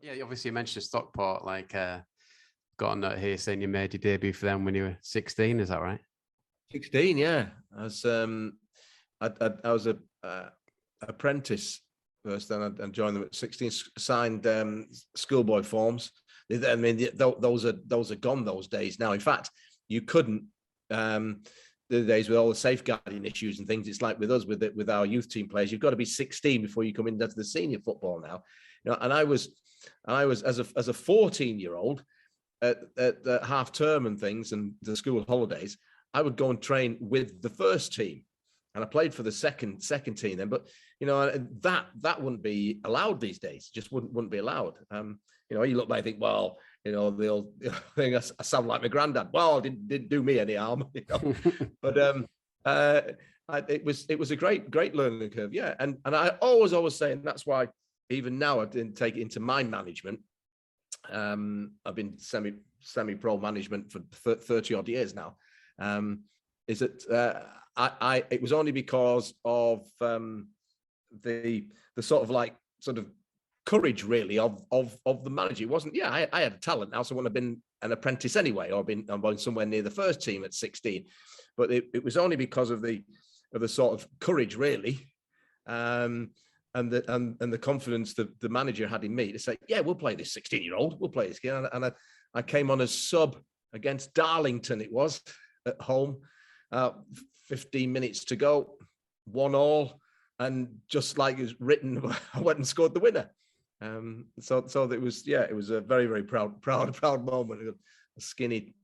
Yeah, obviously you mentioned Stockport. Got a note here saying you made your debut for them when you were 16. Is that right? 16, yeah. I was a apprentice first, then I joined them at 16. Signed schoolboy forms. I mean, those are gone those days now. In fact, you couldn't. The days with all the safeguarding issues and things, it's like with us, with our youth team players, you've got to be 16 before you come into the senior football now. And I was as a 14-year-old at half term and things and the school holidays, I would go and train with the first team, and I played for the second team then. But that wouldn't be allowed these days. Just wouldn't be allowed. You look back and think, well, they'll think I sound like my granddad. Well, it didn't do me any harm, But it was a great learning curve, yeah. And I always say, and that's why even now I didn't take it into my management. I've been semi-pro management for 30 odd years now. Is that it was only because of the sort of courage really of the manager. It wasn't, I had a talent, else I wouldn't have been an apprentice anyway, or been somewhere near the first team at 16. But it was only because of the sort of courage really, and the confidence that the manager had in me to say, yeah, we'll play this 16-year-old, we'll play this game. And I came on as sub against Darlington, it was, at home, 15 minutes to go, 1-1, and just like it was written, I went and scored the winner. So it was a very, very proud moment. A skinny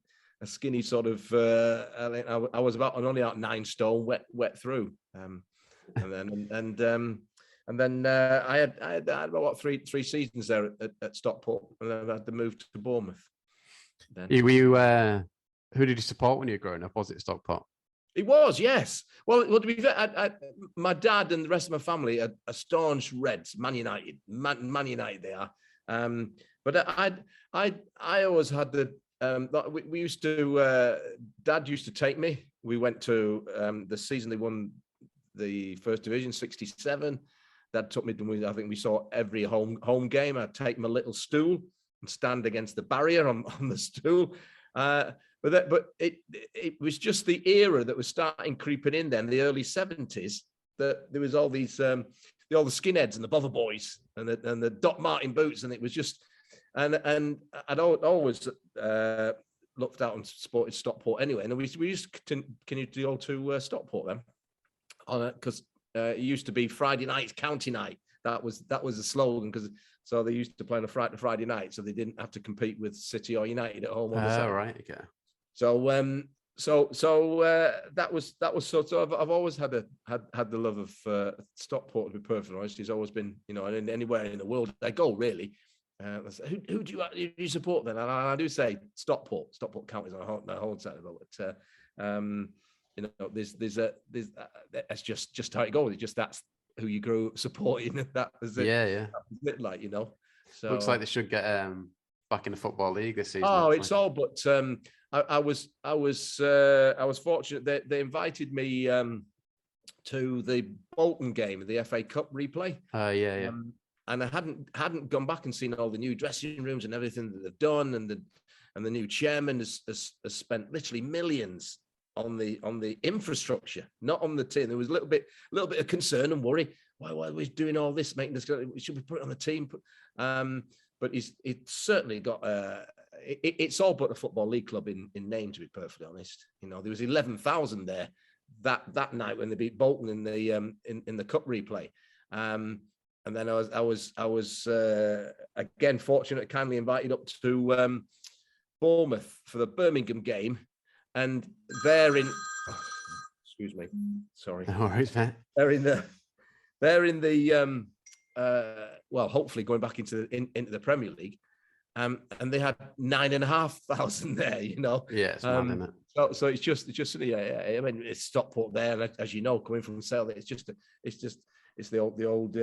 sort of, I was only out 9 stone, wet through, and then I had about three seasons there at Stockport, and then I had to move to Bournemouth. Then. Were you? Who did you support when you were growing up? Was it Stockport? It was, yes. Well, to be fair, my dad and the rest of my family are staunch Reds, Man United. Man United they are. But I always had the. We used to. Dad used to take me. We went to the season they won the first division, 67. Dad took me to. I think we saw every home game. I'd take my little stool and stand against the barrier on the stool. But it was just the era that was starting creeping in then, the early 70s, that there was all these all the skinheads and the bother boys and the Doc Martin boots, and it was just and I'd always looked out and supported Stockport anyway, and we used to continue to go to Stockport then, because it used to be Friday night county night. That was the slogan, because so they used to play on a Friday night, so they didn't have to compete with City or United at home. Right, okay. So that was sort of, I've always had the love of Stockport, to be perfectly honest. He's always been, anywhere in the world I go really. Who do you support then? And I do say Stockport counties on a whole set of it. There's that's just how it goes. It's just that's who you grew up supporting. That was it. Yeah. That was it, So looks like they should get back in the Football League this season. Oh, it's all but. I was fortunate that they invited me to the Bolton game, the FA Cup replay. Yeah. And I hadn't gone back and seen all the new dressing rooms and everything that they've done, and the new chairman has spent literally millions on the infrastructure, not on the team. There was a little bit of concern and worry. Why are we doing all this? Should we put it on the team? But it's certainly got it's all but a Football League club in name, to be perfectly honest. There was 11,000 there that night when they beat Bolton in the cup replay. And then I was again fortunate, kindly invited up to Bournemouth for the Birmingham game, and excuse me, sorry. No worries, man. They're in the well, hopefully going back into the Premier League. And they had 9,500 there, Yeah, it's mad, isn't it? So it's just I mean, it's Stockport there, as you know, coming from Sale, it's the old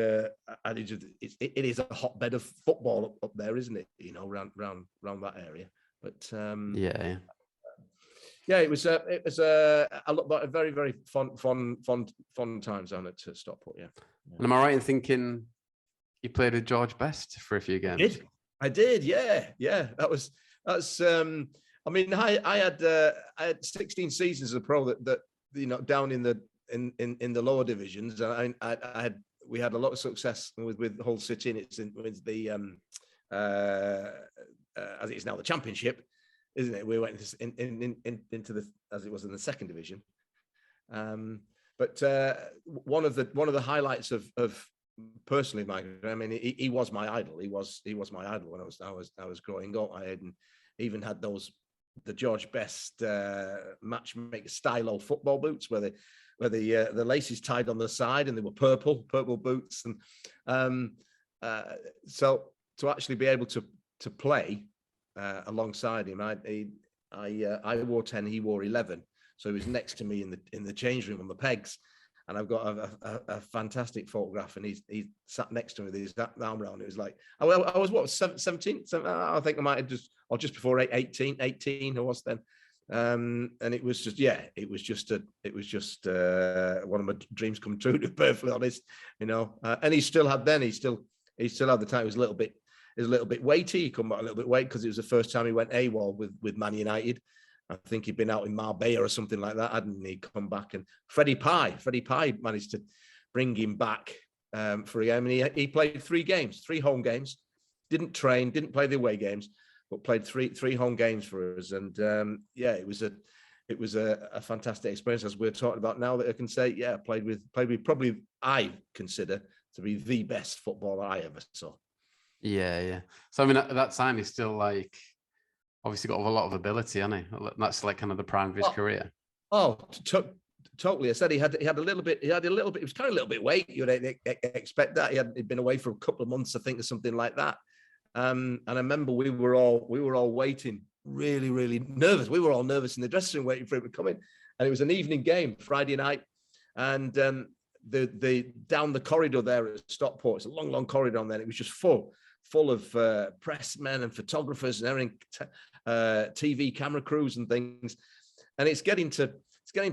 adage of it is a hotbed of football up there, isn't it? Around that area. But yeah, it was I look back at very, very fun times on it at Stockport. Yeah. And am I right in thinking you played with George Best for a few games? I did, yeah. That's. I mean, I had 16 seasons as a pro that down in the lower divisions, and we had a lot of success with Hull City, and it's with the as it is now the Championship, isn't it? We went into the, as it was in the second division. But one of the highlights of personally, Mike, I mean, he was my idol. He was my idol when I was growing up. I even had the George Best matchmaker stylo football boots where the laces tied on the side and they were purple boots. And so to actually be able to play alongside him, I wore 10, he wore 11. So he was next to me in the change room on the pegs. And I've got a fantastic photograph, and he sat next to me with his arm around. It was like, I was what, 17? I think I might have just before 18 I was then. And it was just, one of my dreams come true, to be perfectly honest, and he still had the time. It was a little bit weighty. He come back a little bit weight because it was the first time he went AWOL with Man United. I think he'd been out in Marbella or something like that, hadn't he? Come back, and Freddie Pye managed to bring him back for a game. And he played 3 home games, didn't train, didn't play the away games, but played three home games for us. And it was a fantastic experience, as we're talking about now, that I can say, played with probably I consider to be the best footballer I ever saw. Yeah. So I mean, at that time, he's still like, obviously got a lot of ability, hasn't he? That's like kind of the prime of his career. Totally. I said he had a little bit. It was kind of a little bit weight. You'd expect that. He'd been away for a couple of months, I think, or something like that. And I remember we were all waiting, really, really nervous. We were all nervous in the dressing room, waiting for him to come in. And it was an evening game, Friday night, and the down the corridor there at Stockport. It's a long corridor on there. It was just full of press men and photographers and everything, TV camera crews and things. And it's getting to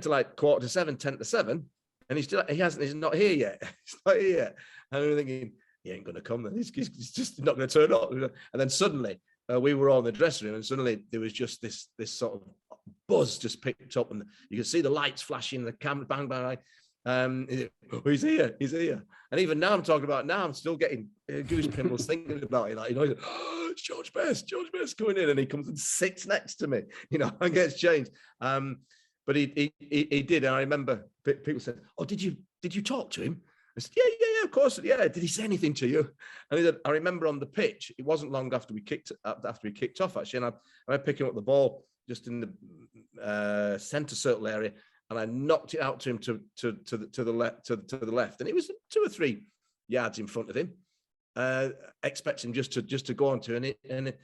like 7:45, 10:50, and he's not here yet. He's not here yet. And we were thinking, he ain't going to come then. He's just not going to turn up. And then suddenly we were all in the dressing room, and suddenly there was just this sort of buzz just picked up, and you could see the lights flashing, the camera, bang, bang. He's here. And even now I'm still getting goose pimples thinking about it. Like, it's George Best coming in, and he comes and sits next to me, and gets changed. But he did. And I remember people said, "Oh, did you talk to him?" I said, yeah, of course. Yeah. Did he say anything to you? And he said, I remember on the pitch, it wasn't long after we kicked off, actually. And I was picking up the ball just in the centre circle area, and I knocked it out to him to the left, and it was 2 or 3 yards in front of him, expecting just to go on to, and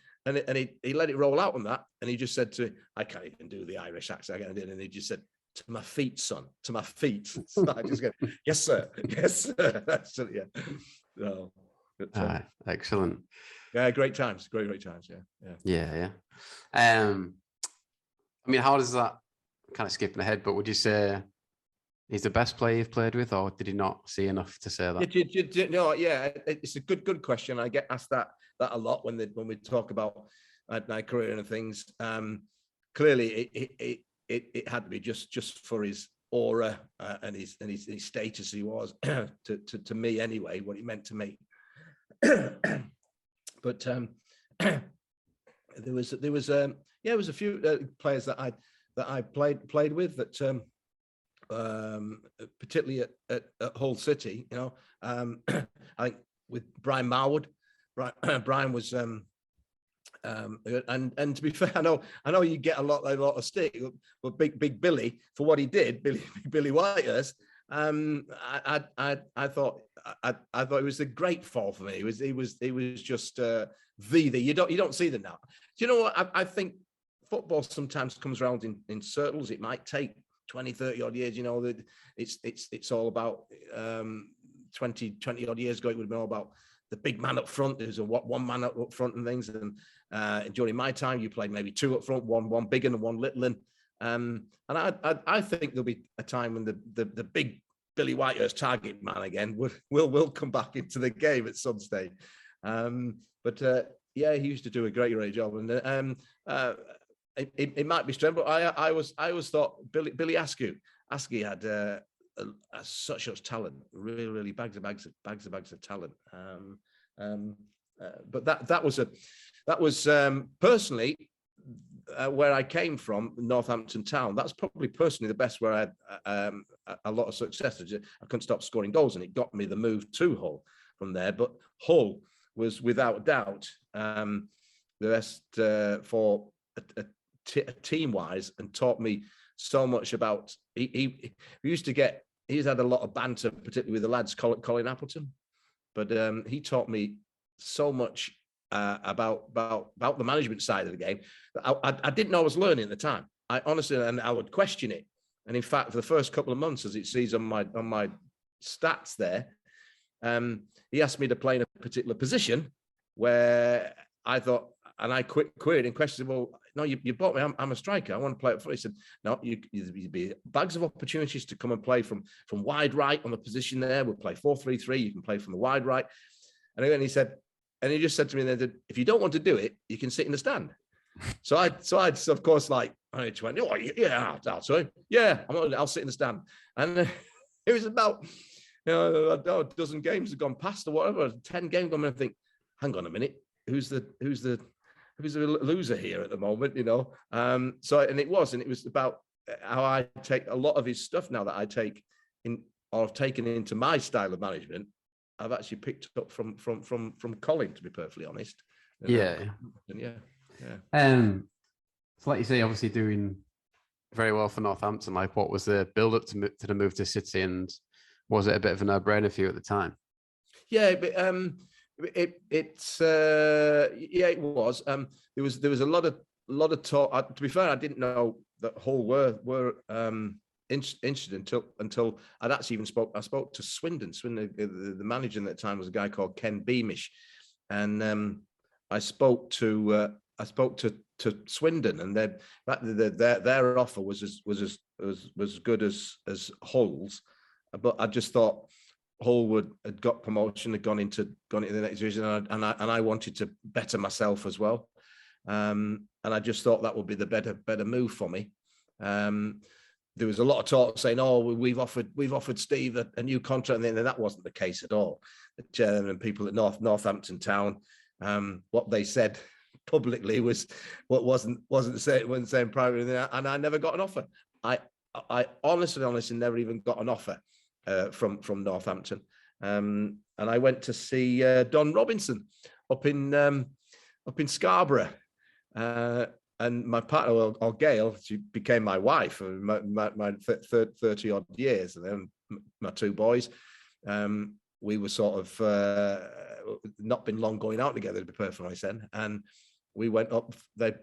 he let it roll out on that, and he just said to, I can't even do the Irish accent, and he just said, "To my feet, son, to my feet." So I just go, yes, sir. That's it, yeah. So, excellent. Yeah, great times. Great times. Yeah. I mean, how does that, kind of skipping ahead, but would you say he's the best player you've played with, or did he not see enough to say that? No, it's a good question. I get asked that a lot when we talk about my career and things. Clearly, it had to be just for his aura and his status. He was to me anyway, what he meant to me. But there was a few players that I played with that, particularly at Hull City. I think with Brian Marwood. Brian was. And to be fair, I know you get a lot of stick, but Big Billy, for what he did, Billy Whitehurst, I thought it was a great fall for me. He was just you don't see them now. Do you know what? I think football sometimes comes around in circles. It might take 20, 30 odd years. That it's all about 20 odd years ago. It would have been all about the big man up front. There's one man up front and things. And during my time, you played maybe 2 up front, one big and one little. And I think there'll be a time when the big Billy Whitehurst target man again will come back into the game at some stage. But Yeah, he used to do a great job, and it might be strange, but I always thought Billy Askew had such talent, really bags of talent. But that was personally where I came from, Northampton Town. That's probably personally the best where I had a lot of success. I couldn't stop scoring goals, and it got me the move to Hull from there. But Hull was without doubt the best for team-wise, and taught me so much about. He he's had a lot of banter, particularly with the lads, Colin Appleton, but he taught me so much about the management side of the game. I didn't know I was learning at the time. I honestly, and I would question it. And in fact, for the first couple of months, as it sees on my stats there, he asked me to play in a particular position where I thought, and I queried and questioned, well, no, you bought me. I'm a striker. I want to play up front. He said, no, you'd be bags of opportunities to come and play from wide right on the position there. We'll play 4-3-3. You can play from the wide right. And then he said, and he just said to me that if you don't want to do it, you can sit in the stand. So I'd of course, like, I just went, oh yeah, sorry, yeah, I'll sit in the stand. And it was about a dozen games had gone past or whatever, 10 games gone, and I think, hang on a minute, who's the loser here at the moment, So and it was about how I take a lot of his stuff now that I take in, or have taken into my style of management. I've actually picked up from Colin, to be perfectly honest. Yeah. So like you say, obviously doing very well for Northampton. Like, what was the build up to the move to City, and was it a bit of a no-brainer for you at the time? Yeah, but it was. There was a lot of talk. To be fair, I didn't know that Hull were interested until I'd actually even spoke to Swindon. The manager at that time was a guy called Ken Beamish, and I spoke to Swindon, and their offer was as good as Hull's, but I just thought Hull had got promotion, had gone into the next division, and I wanted to better myself as well, and I just thought that would be the better move for me. There was a lot of talk saying, "Oh, we've offered Steve a new contract," and that wasn't the case at all. The chairman and people at Northampton Town, what they said publicly was what wasn't saying privately, and I never got an offer. I honestly never even got an offer from Northampton, and I went to see Don Robinson up in Scarborough. And my partner, or Gail, she became my wife for my 30 odd years, and then my two boys. We were sort of not been long going out together, to be perfectly honest, then. And we went up. They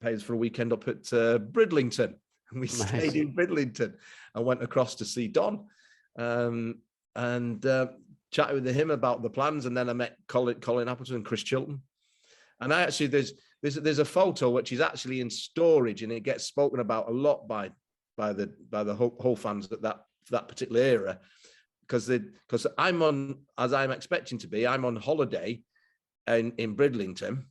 paid us for a weekend up at Bridlington, and we stayed in Bridlington. I went across to see Don, and chatted with him about the plans. And then I met Colin Appleton and Chris Chilton. And I actually there's a photo which is actually in storage, and it gets spoken about a lot by the Hull fans at that particular era, because I'm on, as I'm expecting to be, I'm on holiday in Bridlington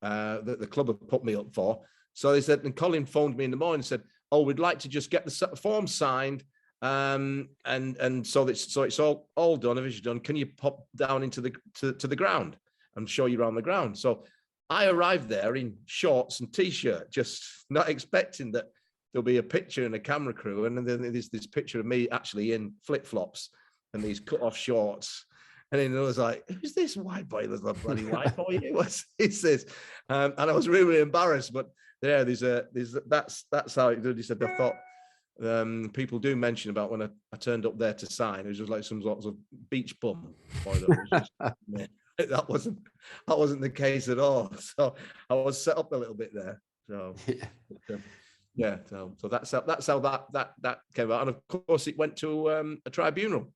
that the club have put me up for. So they said, and Colin phoned me in the morning and said, "Oh, we'd like to just get the form signed, and so it's all done. If it's done, can you pop down into the ground and show you around the ground?" So I arrived there in shorts and t-shirt, just not expecting that there'll be a picture and a camera crew, and then there's this picture of me actually in flip-flops and these cut-off shorts. And then I was like, "Who's this white boy? There's a bloody white boy. What's this?" And I was really, really embarrassed. But yeah, that's how it did. He said, "I thought people do mention about when I turned up there to sign, it was just like some sorts of beach bum boy that was just." That wasn't the case at all. So I was set up a little bit there. So yeah. So that's how that came out. And of course, it went to a tribunal.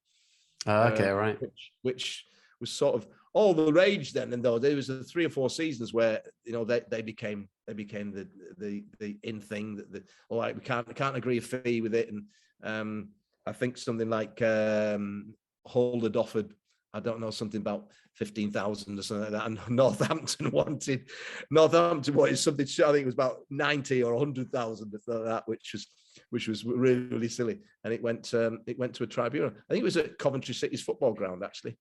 Okay, right. Which was sort of all the rage then. And though there was 3 or 4 seasons where they became the in thing that all right, we can't agree a fee with it. And I think something like Hull had offered I don't know, something about 15,000 or something like that. And Northampton wanted something, I think it was about 90 or 100,000 or something like that, which was really, really silly. And it went to a tribunal. I think it was at Coventry City's football ground, actually,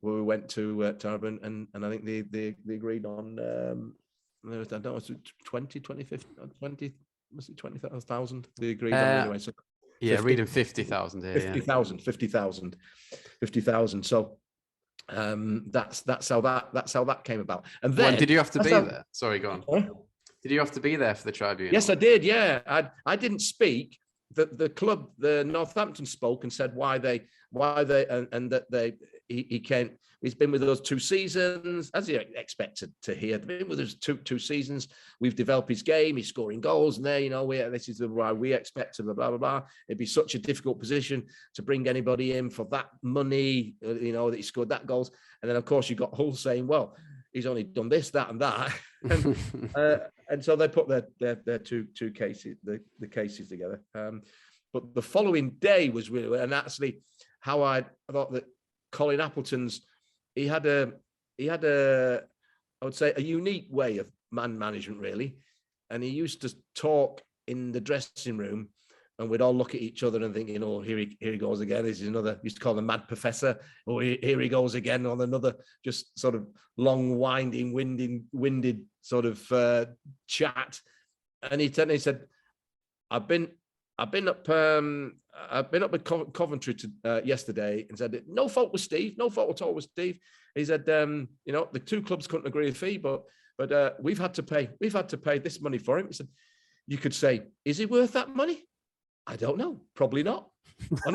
where we went to and I think they agreed on, I don't know, 20,000. They agreed on it anyway. So yeah, 50, reading 50,000 here. 50,000. So that's how that came about. And then did you have to be there? Sorry, go on. Huh? Did you have to be there for the tribunal? Yes, I did. Yeah, I didn't speak. The club, the Northampton, spoke and said why they and that he came. He's been with us 2 seasons, as he expected to hear. Been with us two seasons. We've developed his game. He's scoring goals, and this is why we expect him. Blah blah blah. It'd be such a difficult position to bring anybody in for that money. That he scored that goals, and then of course you got Hull saying, well, he's only done this, that, and that, and so they put their two cases, the cases together. But the following day was really, and actually, how I thought that Colin Appleton's, he had a I would say a unique way of man management, really, and he used to talk in the dressing room, and we'd all look at each other and thinking, oh, here he goes again. This is another, used to call him Mad Professor, or here he goes again on another just sort of long, winding, winded sort of chat. And he said, I've been up at Coventry yesterday, and said, no fault with Steve, no fault at all with Steve. He said, the 2 clubs couldn't agree a fee, but we've had to pay this money for him. He said, you could say, is he worth that money? I don't know, probably not. And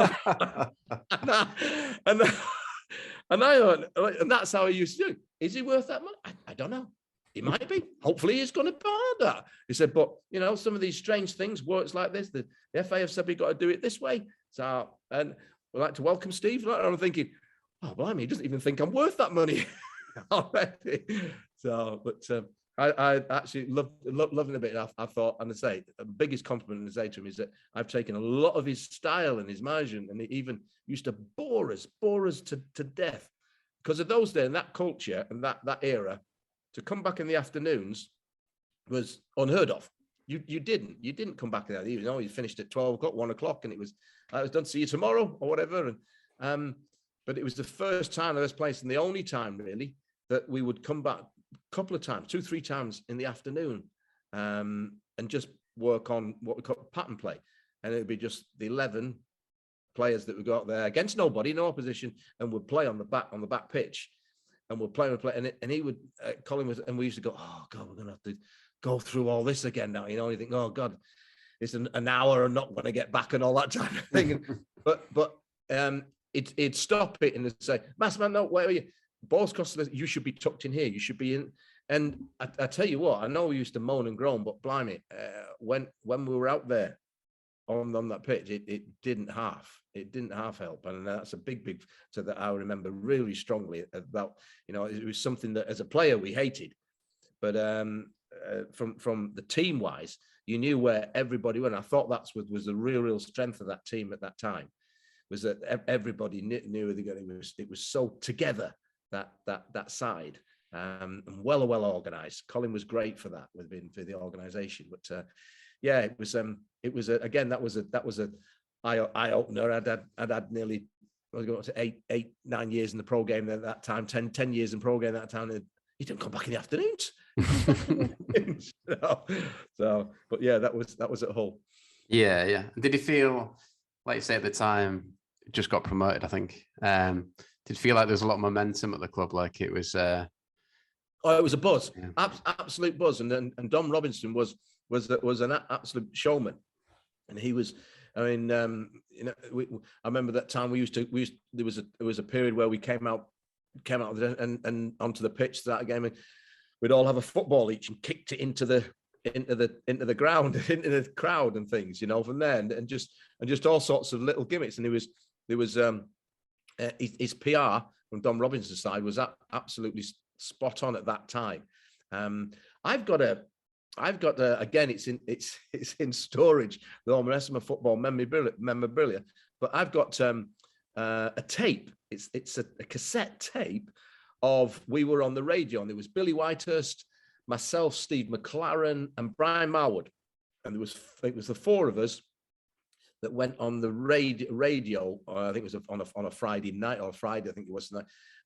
that's how I used to do. Is he worth that money? I don't know. He might be. Hopefully he's going to buy that. He said, but some of these strange things works like this. The FA have said we've got to do it this way. So, and we'd like to welcome Steve. And I'm thinking, oh, blimey, he doesn't even think I'm worth that money already. So, but I actually loving a bit. I thought, and I say, the biggest compliment I say to him is that I've taken a lot of his style and his management, and he even used to bore us to death because of those days and that culture and that era. To come back in the afternoons was unheard of. You didn't come back in that evening. You finished at 12 o'clock, 1 o'clock, and it was done. See you tomorrow or whatever. And but it was the first time, the first place, and the only time really that we would come back a couple of times, 2-3 times in the afternoon, and just work on what we call pattern play, and it would be just the 11 players that we got there against nobody, no opposition, and would play on the back pitch. And we'll play, and he would, Colin was, and we used to go, oh God, we're going to have to go through all this again now. You think, oh God, it's an hour and not going to get back and all that type of thing. but it'd stop it and it'd say, Massey, no, where are you? Balls crossed, you should be tucked in here. You should be in. And I tell you what, I know we used to moan and groan, but blimey, when we were out there on that pitch, it didn't half help, and that's a big so that I remember really strongly about. It was something that as a player we hated, but from the team wise, you knew where everybody went. I thought that was the real strength of that team at that time, was that everybody knew it was so together, that side, and well organized. Colin was great for that, for the organization, but yeah, it was again, that was a eye opener. I'd had nearly, I was going to 8-9 years in the pro game at that time, 10 years in pro game at that time. You didn't come back in the afternoons. So, but yeah, that was at Hull. Yeah. Did you feel, like you say at the time, just got promoted, I think. Did you feel like there was a lot of momentum at the club? Like it was. It was a buzz, yeah. Absolute buzz, and Dom Robinson was an absolute showman, and he was. I mean, I remember that time there was a period where we came out and onto the pitch to that game, and we'd all have a football each and kicked it into the ground, into the crowd and things, from there, and just all sorts of little gimmicks. And there was his PR from Dom Robinson's side was absolutely spot on at that time. I've got again, it's in storage. The rest of my football memorabilia, but I've got a tape. It's a cassette tape of, we were on the radio, and there was Billy Whitehurst, myself, Steve McLaren, and Brian Marwood, and it was the four of us that went on the radio. I think it was on a Friday night, or Friday, I think it was.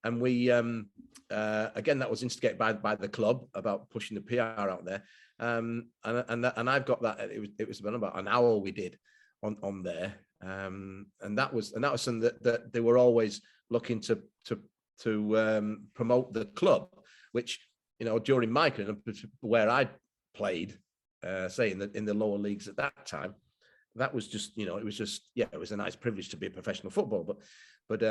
And we again, that was instigated by the club about pushing the PR out there. And I've got that. It was about an hour we did on there. And that was something that they were always looking to promote the club, which, you know, during my career, where I played, say in the lower leagues at that time, that was just, you know, it was a nice privilege to be a professional footballer, but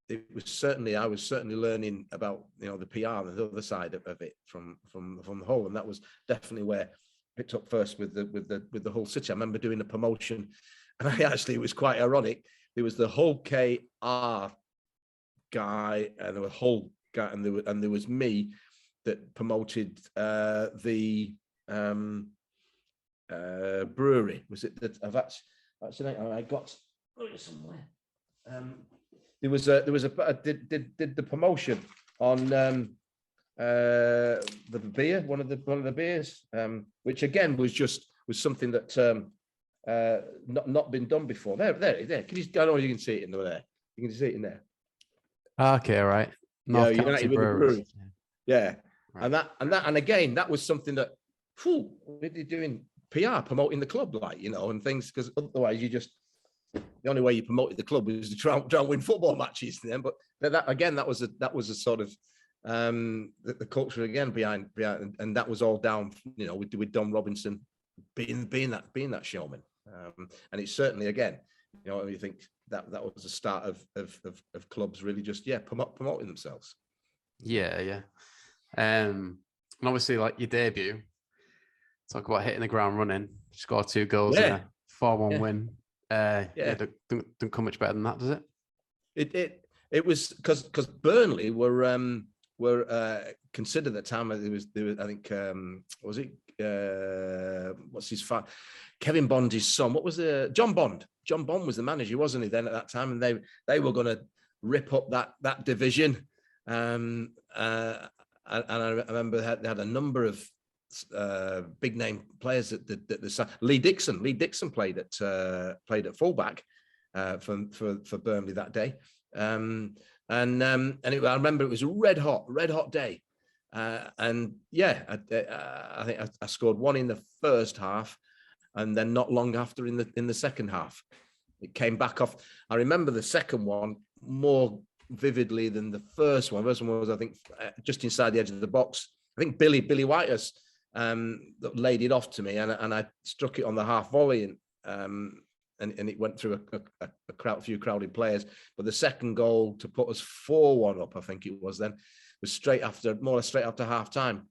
it was certainly, I was certainly learning about, you know, the PR and the other side of it from the whole, and that was definitely where I picked up first with the Hull City. I remember doing a promotion, and it was quite ironic. There was the Hull KR guy, and there was Hull guy, and there was me that promoted the brewery. Was it that I've actually I got somewhere. There was a did the promotion on the beer, one of the beers, which again was something that not been done before. There. Can you? I don't know if you can see it in there. You can see it in there. Okay, all right. North County Breweries. Yeah, right. And again, that was something that, we're doing PR, promoting the club, like, you know, and things, because otherwise the only way you promoted the club was to try and win football matches then. But that was a sort of the culture again behind, and that was all down, you know, with Don Robinson being that showman. And it's certainly, again, you know, you think that was the start of clubs really just promoting themselves. Yeah. And obviously, like, your debut, talk about hitting the ground running, score 2 goals in a 4-1 win. Don't come much better than that, does it? It was because Burnley were considered at the time. There was I think was it what's his father, Kevin Bond's son? What was John Bond? John Bond was the manager, wasn't he, then at that time? And they were going to rip up that division. And I remember they had a number of big name players that Lee Dixon played at fullback for Burnley that day, and I remember it was a red hot day, and I think I scored 1 in the first half, and then not long after in the second half it came back off. I remember the second one more vividly than the first one. The first one was, I think, just inside the edge of the box. I think Billy Whitehurst that laid it off to me, and I struck it on the half volley, and it went through a few crowded players. But the second goal to put us 4-1 up, I think it was then, was more or less straight after half time.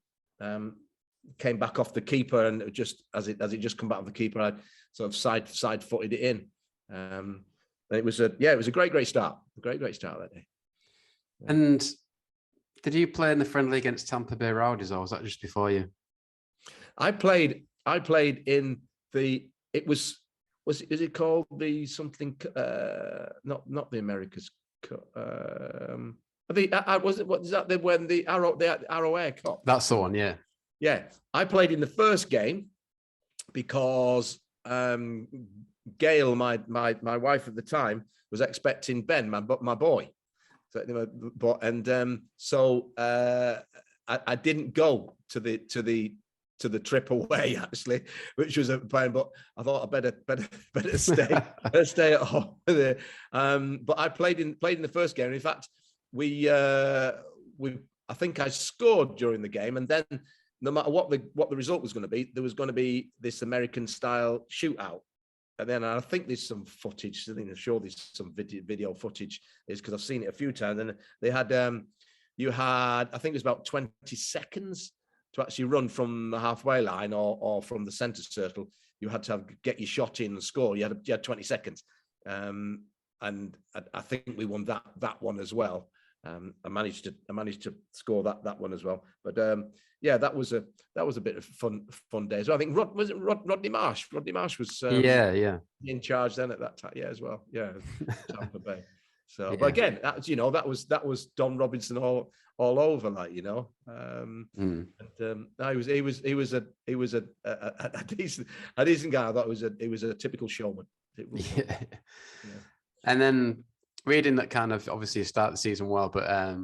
Came back off the keeper, and it just as it just come back off the keeper, I sort of side footed it in. And it was a great start. A great start that day. And did you play in the friendly against Tampa Bay Rowdies, or was that just before you? I played in the, is it called the something, not the America's Cup, what is that, when the Arrow Air Cup? That's the one, yeah. Yeah, I played in the first game because Gail, my wife at the time, was expecting Ben, my boy. So I didn't go to the trip away, actually, which was a pain. But I thought I better stay at home. But I played in the first game. In fact, I think I scored during the game, and then no matter what the result was going to be, there was going to be this American style shootout. And then I think there's some footage. I'm sure there's some video footage, is because I've seen it a few times. And they had I think it was about 20 seconds to actually run from the halfway line or from the centre circle. You had to get your shot in and score. You had 20 seconds, and I think we won that one as well. I managed to score that one as well. But that was a bit of fun day as well. I think Rodney Marsh? Rodney Marsh was in charge then at that time, as well. Yeah, Tampa Bay. So, but again, that's, that was Don Robinson all over, like, he was a decent guy. I thought he was a typical showman. Yeah. And then reading that kind of, obviously you start the season well, but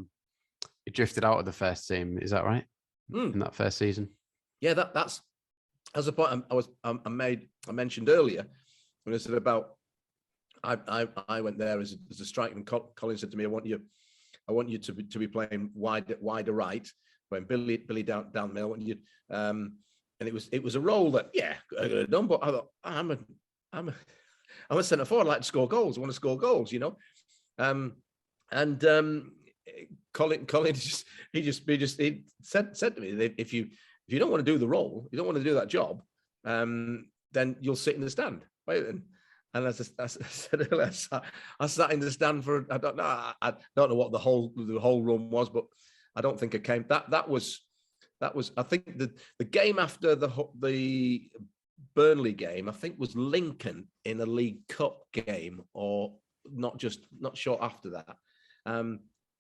you drifted out of the first team. Is that right? In that first season? Yeah, that's a point I mentioned earlier when I said about I went there as a striker, and Colin said to me, I want you to be playing wider right, when Billy down the middle. I want you, and it was a role that I could have done, but I thought I'm a centre forward. I like to score goals. I want to score goals, Colin he said to me that if you don't want to do the role, you don't want to do that job, then you'll sit in the stand. Right then. And as I said earlier, I sat in the stand for, I don't know what the whole run was, but I don't think I came. That was I think the game after the Burnley game, I think, was Lincoln in a League Cup game, or not short after that. And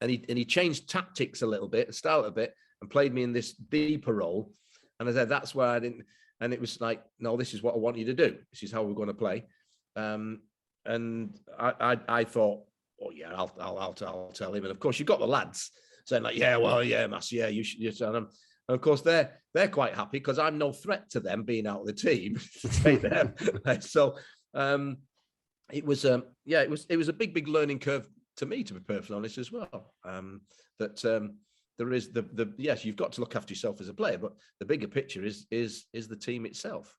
he changed tactics a little bit, style a bit, and played me in this deeper role. And I said, that's where I didn't. And it was like, no, this is what I want you to do. This is how we're going to play. And I thought, oh yeah, I'll tell him. And of course, you've got the lads saying like, Massey, you should tell them. And of course, they're quite happy because I'm no threat to them being out of the team to take them. So it was a big learning curve to me, to be perfectly honest, as well. There is yes, you've got to look after yourself as a player, but the bigger picture is the team itself.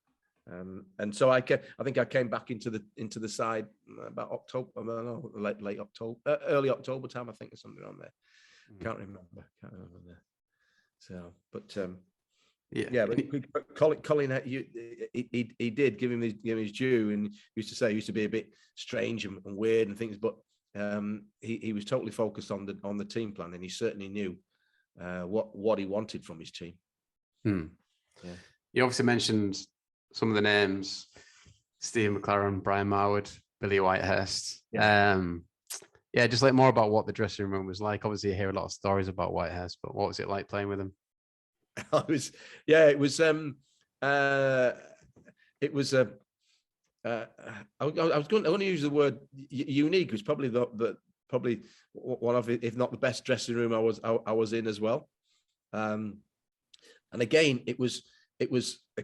And so I think I came back into the side about October, I don't know, late October, early October time, I think, or something on there. Can't remember there. So, but Colin, he did give him his due, and used to be a bit strange and weird and things, but he was totally focused on the team plan, and he certainly knew what he wanted from his team. Yeah. You obviously mentioned some of the names: Steve McLaren, Brian Marwood, Billy Whitehurst. Just like more about what the dressing room was like. Obviously, you hear a lot of stories about Whitehurst, but what was it like playing with him? It was. I was going to use the word unique. It was probably probably one of, if not the best dressing room I was in as well. And again, it was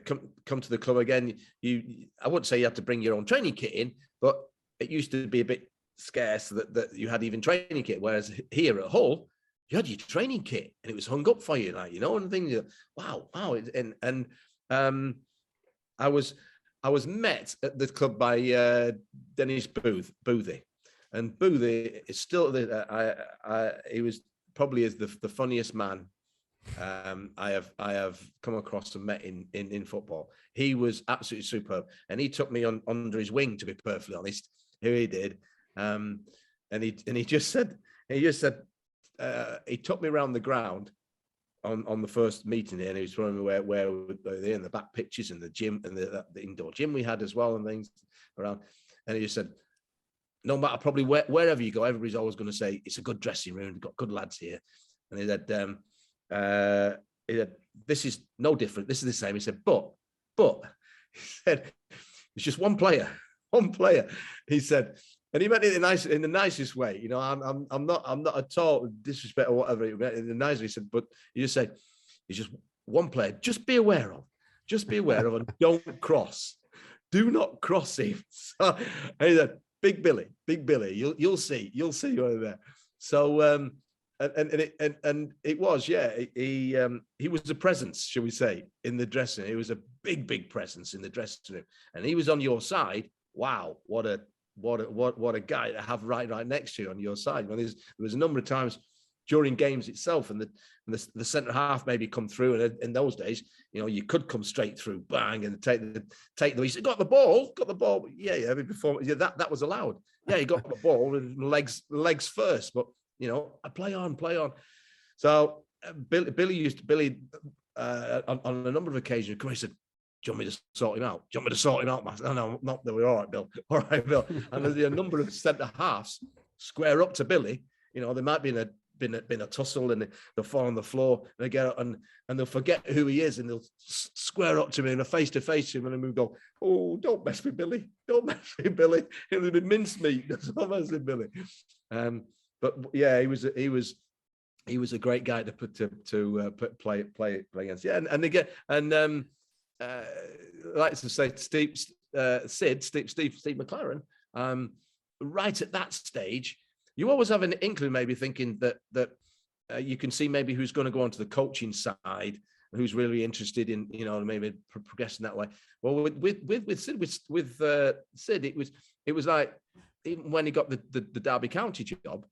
come to the club again. I wouldn't say you had to bring your own training kit in, but it used to be a bit scarce that you had even training kit. Whereas here at Hull, you had your training kit and it was hung up for you, like, and things. Wow. And I was met at the club by Dennis Boothie, and Boothie is still he was probably the funniest man I have come across and met in football. He was absolutely superb, and he took me under his wing, to be perfectly honest. Here he did, and he just said he took me around the ground on the first meeting here, and he was showing me where they're in the back pitches and the gym and the indoor gym we had as well and things around. And he just said, no matter probably wherever you go, everybody's always going to say it's a good dressing room. We've got good lads here. And he said, this is no different. This is the same. He said, but he said, it's just one player. He said, and he meant it in the nicest way. I'm not at all disrespect or whatever. In the nicest, he said, but he just said, it's just one player. Just be aware of, and don't cross. Do not cross him. So, and he said, Big Billy. You'll see over there. So and it was, he was a presence, shall we say, in the dressing room. He was a big presence in the dressing room, and he was on your side. Wow, what a guy to have right next to you on your side. There was a number of times during games itself, and the centre half maybe come through, and in those days, you could come straight through, bang, and take the. He said, got the ball. Before that was allowed. Yeah, he got the ball and legs first, but I play on. So Billy on a number of occasions, he said, do you want me to sort him out? Master? No, not that. We're all right, Bill. All right, Bill. And there's a number of centre halves square up to Billy. You know, there might be been a tussle and they'll fall on the floor and they get and they'll forget who he is and they'll square up to him in a face-to-face to him and then go, oh, don't mess with Billy. Don't mess with Billy. It'll be mincemeat. Don't mess with Billy. But yeah, he was a great guy to play against. Yeah, and again, and I like to say Steve McLaren, right at that stage, you always have an inkling, maybe thinking that you can see maybe who's going to go onto the coaching side, who's really interested in, you know, maybe progressing that way. Well, with Sid, it was like, even when he got the Derby County job,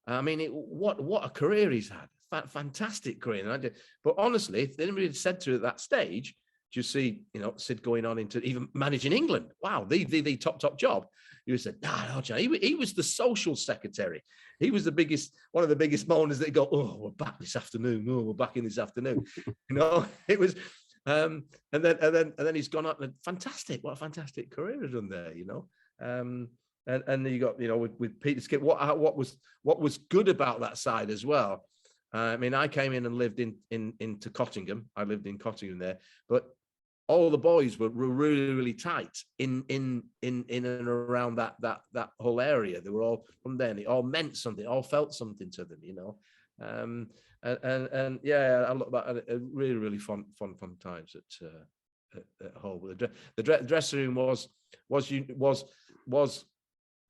I mean, what a career he's had. Fantastic career. But honestly, if they really said to at that stage, do you see, you know, Sid going on into even managing England? Wow, the top job. You said, no, he was the social secretary. He was one of the biggest moaners that go, oh, we're back this afternoon. Oh, we're back in this afternoon. You know, it was, and then he's gone up and fantastic. What a fantastic career he's done there, you know. And you got, you know, with Peter Skip, what was good about that side as well. I mean, I came in and lived into Cottingham. I lived in Cottingham there, but all the boys were really, really tight in and around that whole area. They were all from there. And it all meant something. All felt something to them, you know. And yeah, I look back at it, really, really fun times at Hull. The dressing room was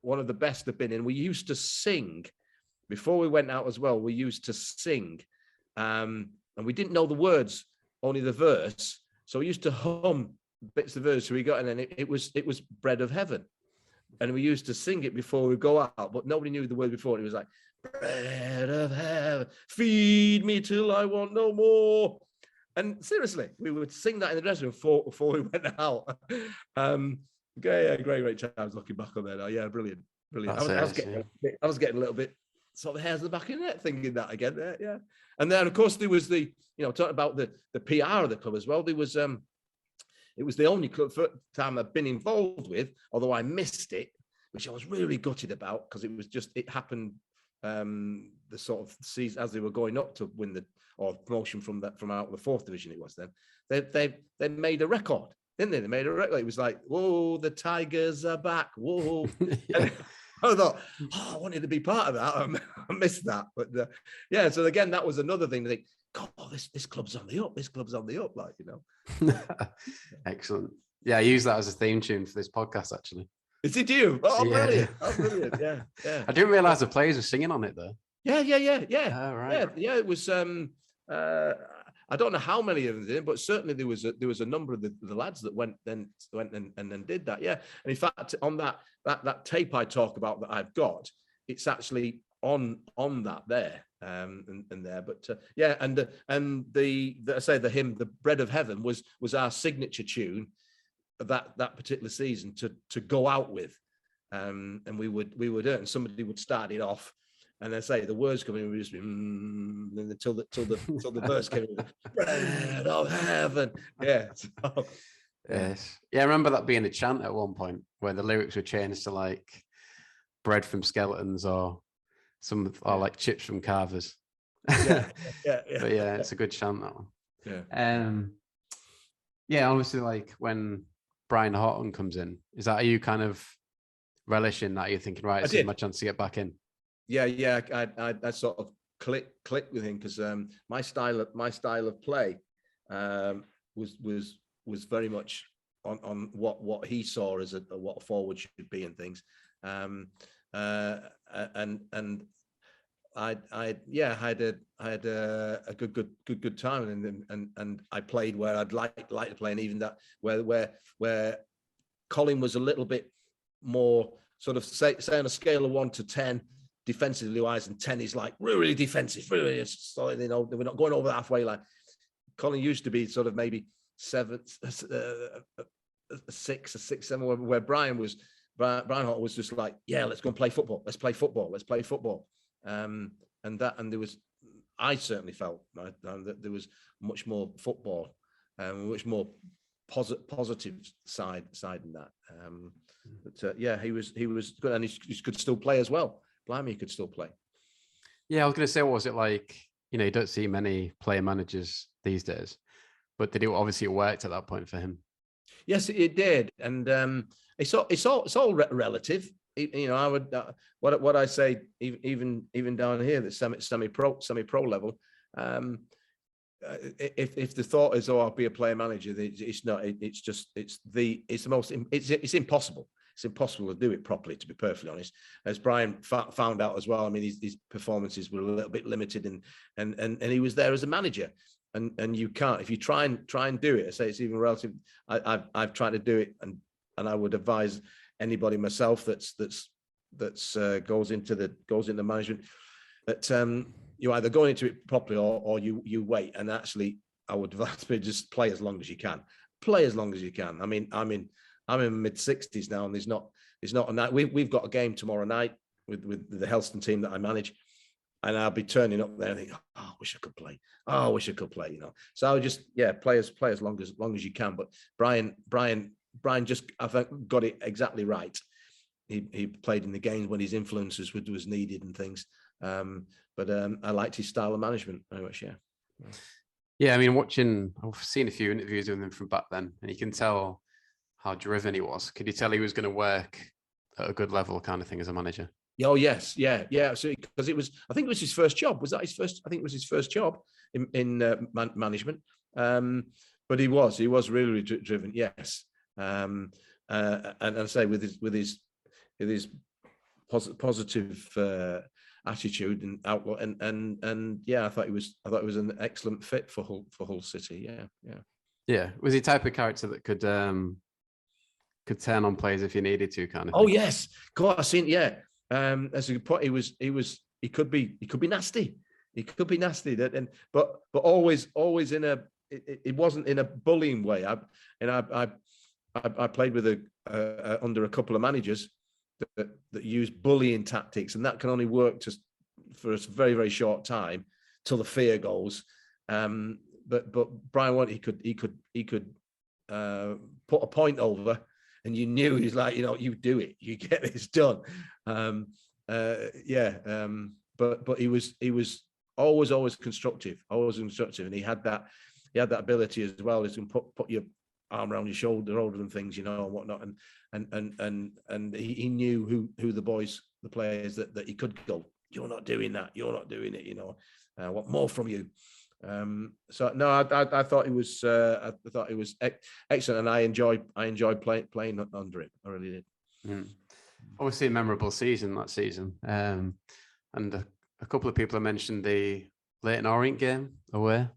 one of the best I've been in. We used to sing before we went out as well. We used to sing, and we didn't know the words, only the verse. So we used to hum bits of verse. So we got, and then it was Bread of Heaven, and we used to sing it before we go out. But nobody knew the word before. And it was like, Bread of Heaven, feed me till I want no more. And seriously, we would sing that in the dressing room before we went out. Yeah, great times looking back on that now. Yeah, brilliant. I was getting a little bit sort of hairs in the back of the neck thinking that again. Yeah. And then of course there was the, you know, talking about the PR of the club as well. There was it was the only club time I've been involved with, although I missed it, which I was really gutted about because it happened the sort of season as they were going up to win promotion from out of the 4th division. It was then they made a record. Didn't they? They made a record. It was like, whoa, the Tigers are back. Whoa. And I thought, I wanted to be part of that. I missed that. But yeah, so again, that was another thing to think, God, this club's on the up. This club's on the up, like, you know. Excellent. Yeah, I use that as a theme tune for this podcast, actually. Is it you? Oh, yeah. Brilliant. Oh, brilliant. Yeah. I didn't realise the players were singing on it, though. Yeah. Oh, right. Yeah, it was... I don't know how many of them did, but certainly there was a number of the lads that went and then did that. Yeah, and in fact, on that tape I talk about that I've got, it's actually on that there and there. But yeah, and the hymn, the Bread of Heaven, was our signature tune that particular season to go out with, and we would do it, and somebody would start it off. And I say the words coming in, we just until the verse came in. Bread of Heaven. Yeah. So, yes. Yeah, I remember that being a chant at one point where the lyrics were changed to like bread from skeletons or like chips from carvers. Yeah. But yeah, it's a good chant, that one. Yeah. Yeah, obviously, like when Brian Horton comes in, is that, are you kind of relishing that? You're thinking, right, it's my chance to get back in? Yeah. I sort of clicked with him because my style of play was very much on what he saw as what a forward should be and things. And I had a good time and I played where I'd like to play, and even that where Colin was a little bit more sort of say on a scale of 1 to 10 defensively wise, and 10 is like really defensive, really solid, you know, we're not going over the halfway line. Colin used to be sort of maybe 7, 6, 7, where Brian Hart was just like, yeah, let's go and play football. Let's play football. And there was, I certainly felt that there was much more football, much more positive side in that. But yeah, he was good, and he could still play as well. blimey, he could still play. Yeah, I was going to say, what was it like? You know, you don't see many player managers these days, but did it obviously it worked at that point for him? Yes, it did, and it's all relative. You know, I would what I say even down here, the semi pro level. If the thought is, oh, I'll be a player manager, it's not. It's impossible. It's impossible to do it properly, to be perfectly honest. As Brian found out as well. I mean, his performances were a little bit limited, and he was there as a manager. And you can't, if you try and do it. I say it's even relative. I've tried to do it, and I would advise anybody, myself, that's goes into management, that you either go into it properly or you wait. And actually, I would advise to just play as long as you can. Play as long as you can. I mean, I'm in mid-60s now, and there's not a night. We've got a game tomorrow night with the Helston team that I manage. And I'll be turning up there and think, oh, I wish I could play. Oh, I wish I could play, you know. So I would just, play as long as you can. But Brian just, I think, got it exactly right. He played in the games when his influences was needed and things. But I liked his style of management very much, yeah. Yeah, I mean, I've seen a few interviews with him from back then, and you can tell how driven he was. Could you tell he was going to work at a good level kind of thing as a manager? Oh yes, yeah, absolutely. Because I think it was his first job. Was that his first? I think it was his first job in management. But he was really driven. Yes, and I say with his positive attitude and outlook, and yeah, I thought it was an excellent fit for Hull City. Yeah. Was he the type of character that could turn on players if you needed to, kind of thing? Oh yes, God, I seen. Yeah. As a good point, he could be nasty. He could be nasty, but always in a. It wasn't in a bullying way. I played with under a couple of managers that used bullying tactics, and that can only work just for a very, very short time till the fear goes. But Brian he could put a point over. And you knew he's like, you do it, you get this done. But he was always constructive, and he had that ability as well, is to put your arm around your shoulder and things, and whatnot. And he knew who the players that he could go, you're not doing that, you're not doing it, I want more from you. So no, I thought it was excellent, and I enjoyed playing under it. I really did. Obviously a memorable season that season, and a couple of people have mentioned the Leyton Orient game away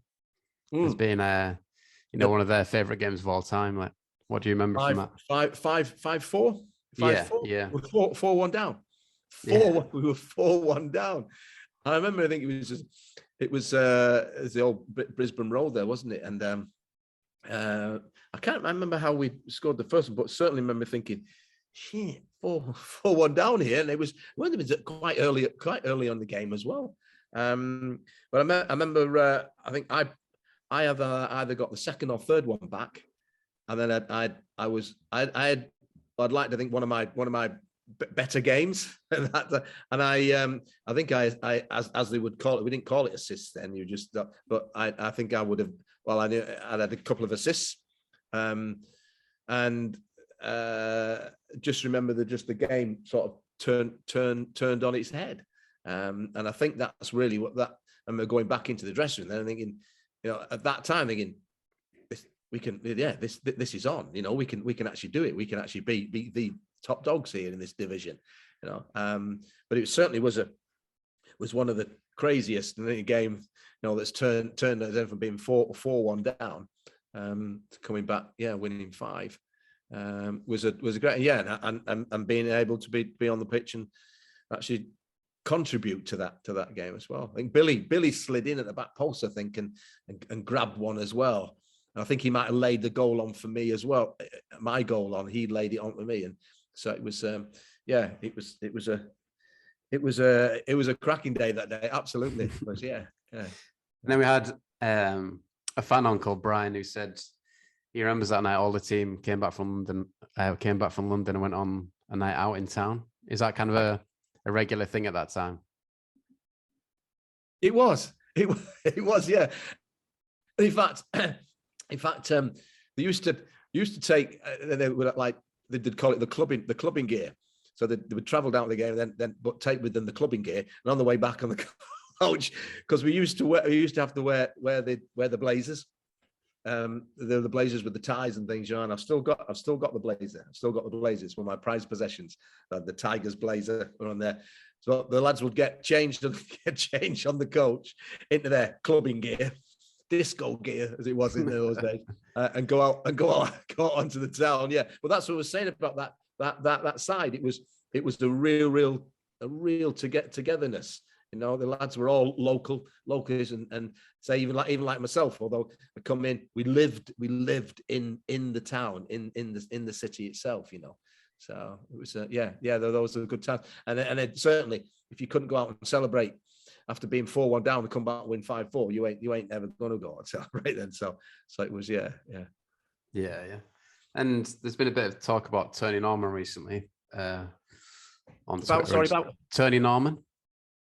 as being one of their favorite games of all time. Like, what do you remember from that? 5-4. Yeah. We're 4-1 down. 4-1. We were 4-1 down. I remember. I think it was the old Brisbane Road there, wasn't it? And I can't remember how we scored the first one, but certainly remember thinking, shit, 4-1 down here. And it was quite early on the game as well. But I remember I think I either got the second or third one back, and then I'd like to think one of my better games, and I think I as they would call it, we didn't call it assists then, you just, but I think I would have, well, I knew I had a couple of assists, and just remember that just the game sort of turned on its head, and I think that's really what that. And we're going back into the dressing room then, thinking, at that time thinking, this is on. We can actually do it. We can actually be the top dogs here in this division. But it certainly was one of the craziest in the game. That's turned from being 4-1 down, coming back, winning 5. Was a great, and being able to be on the pitch and actually contribute to that game as well. I think Billy slid in at the back post, I think, and grabbed one as well. And I think he might have laid the goal on for me as well. My goal on, he laid it on for me, and so it was. It was a cracking day that day. Absolutely, it was, yeah. And then we had a fan on called Brian who said he remembers that night all the team came back from London and went on a night out in town. Is that kind of a regular thing at that time. It was, yeah. In fact, they used to take they would like they'd call it the clubbing gear. So they would travel down the game and then but take with them the clubbing gear, and on the way back on the coach, because we used to have to wear the blazers. The blazers with the ties and things, and I've still got the blazer. I've still got the blazers for my prized possessions. The Tigers blazer on there. So the lads would get changed on the coach into their clubbing gear, disco gear as it was in those days, and go out onto the town. Yeah, but that's what I was saying about that side. It was the real togetherness. You know, the lads were all locals, and say even like myself. Although I come in, we lived in the town, in the city itself. You know, so it was those are good times. And then certainly, if you couldn't go out and celebrate after being 4-1 down and come back and win 5-4, you ain't ever gonna go and celebrate then. So it was yeah. And there's been a bit of talk about Tony Norman recently. On Twitter. About Tony Norman.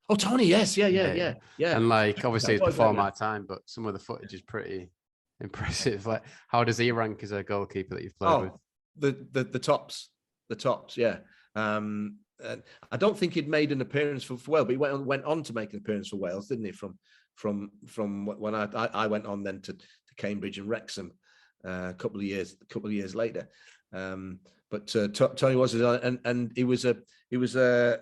Oh, Tony, yes, yeah. And like, obviously, it's before my time, but some of the footage is pretty impressive. Like, how does he rank as a goalkeeper that you've played with? The tops, yeah. I don't think he'd made an appearance for Wales, but he went on to make an appearance for Wales, didn't he? From when I went on then to Cambridge and Wrexham a couple of years later. But Tony was, and he was a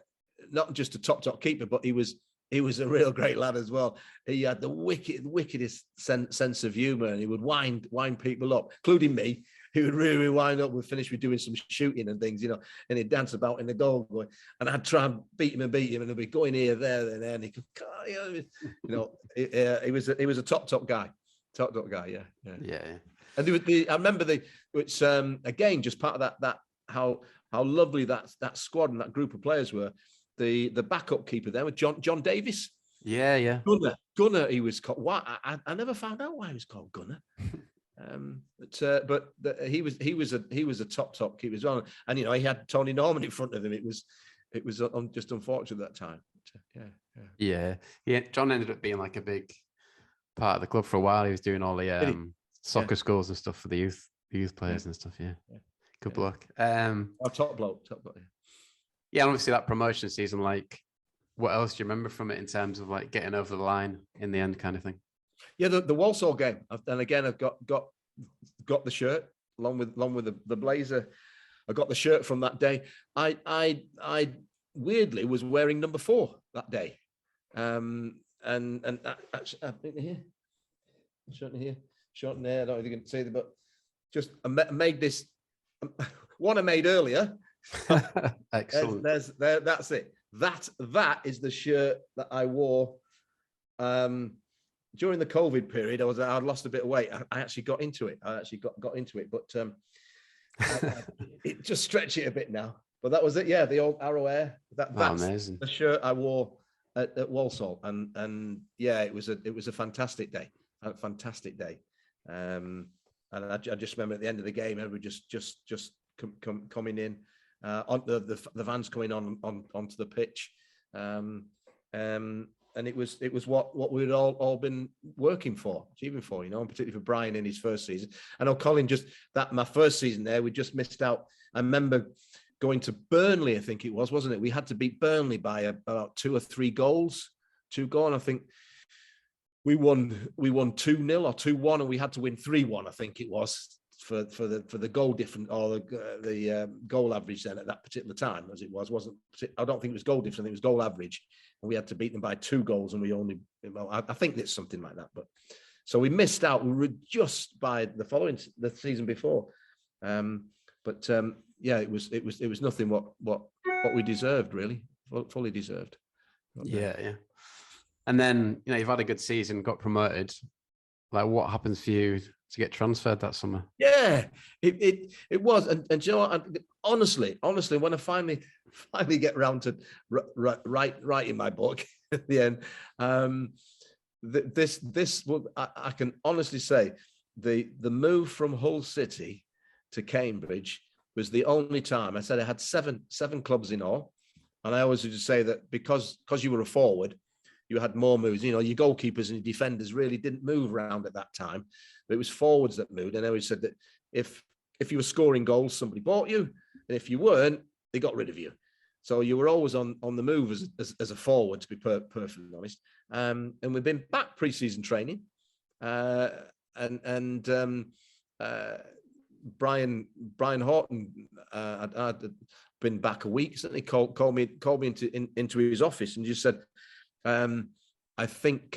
not just a top keeper, but he was a real great lad as well. He had the wickedest sense of humour, and he would wind people up, including me. He would really wind up. We'd finish with doing some shooting and things, you know, and he'd dance about in the goal, going, and I'd try and beat him, and he'd be going here, there, and he could, he was a top guy, yeah. And I remember which again, just part of that how lovely that squad and that group of players were. The backup keeper there was John Davis. Yeah. Gunner. He was called. Why? I never found out why he was called Gunner. But he was a top keeper as well. And you know, he had Tony Norman in front of him. It was just unfortunate at that time. Yeah. John ended up being like a big part of the club for a while. He was doing all the soccer schools and stuff for the youth players and stuff. Yeah. Good bloke. Top bloke. Yeah, obviously that promotion season, like, what else do you remember from it in terms of like getting over the line in the end kind of thing? Yeah, the Walsall game. And again, I've got the shirt along with the blazer. I got the shirt from that day. I weirdly was wearing number 4 that day. And actually, I've been here. Short there. I don't know if you can see it, but just I made this one I made earlier. Excellent. That's it. That is the shirt that I wore during the COVID period. I'd lost a bit of weight. I actually got into it. Got into it, but it just stretch it a bit now. But that was it. Yeah, the old Arrow Air. That's amazing. The shirt I wore at Walsall, and yeah, it was a fantastic day. And I just remember at the end of the game, everybody just coming in. On the vans coming onto the pitch, and it was what we'd all been achieving for, you know, and particularly for Brian in his first season. I know Colin, my first season there, we just missed out. I remember going to Burnley, I think it was, wasn't it? We had to beat Burnley by about 2 or 3 goals, 2 goals. And I think we won 2-0 or 2-1, and we had to win 3-1, I think it was. For the goal difference or the goal average then at that particular time, as it wasn't. I don't think it was goal difference. I think it was goal average, and we had to beat them by 2 goals, and we only. I think it's something like that. But so we missed out. We were just by the season before. Yeah, it was nothing what we deserved, really, fully deserved. Yeah. And then, you know, you've had a good season, got promoted. Like, what happens for you to get transferred that summer? Yeah, it was, and you know what? Honestly, when I finally get around to writing my book at the end, this will, I can honestly say the move from Hull City to Cambridge was the only time. I said I had seven clubs in all. And I always just say that because you were a forward, you had more moves. You know, your goalkeepers and your defenders really didn't move around at that time. But it was forwards that moved. And I always said that if you were scoring goals, somebody bought you. And if you weren't, they got rid of you. So you were always on the move as a forward, to be perfectly honest. And we've been back pre-season training. Brian Horton had been back a week. Certainly called me into his office and just said, I think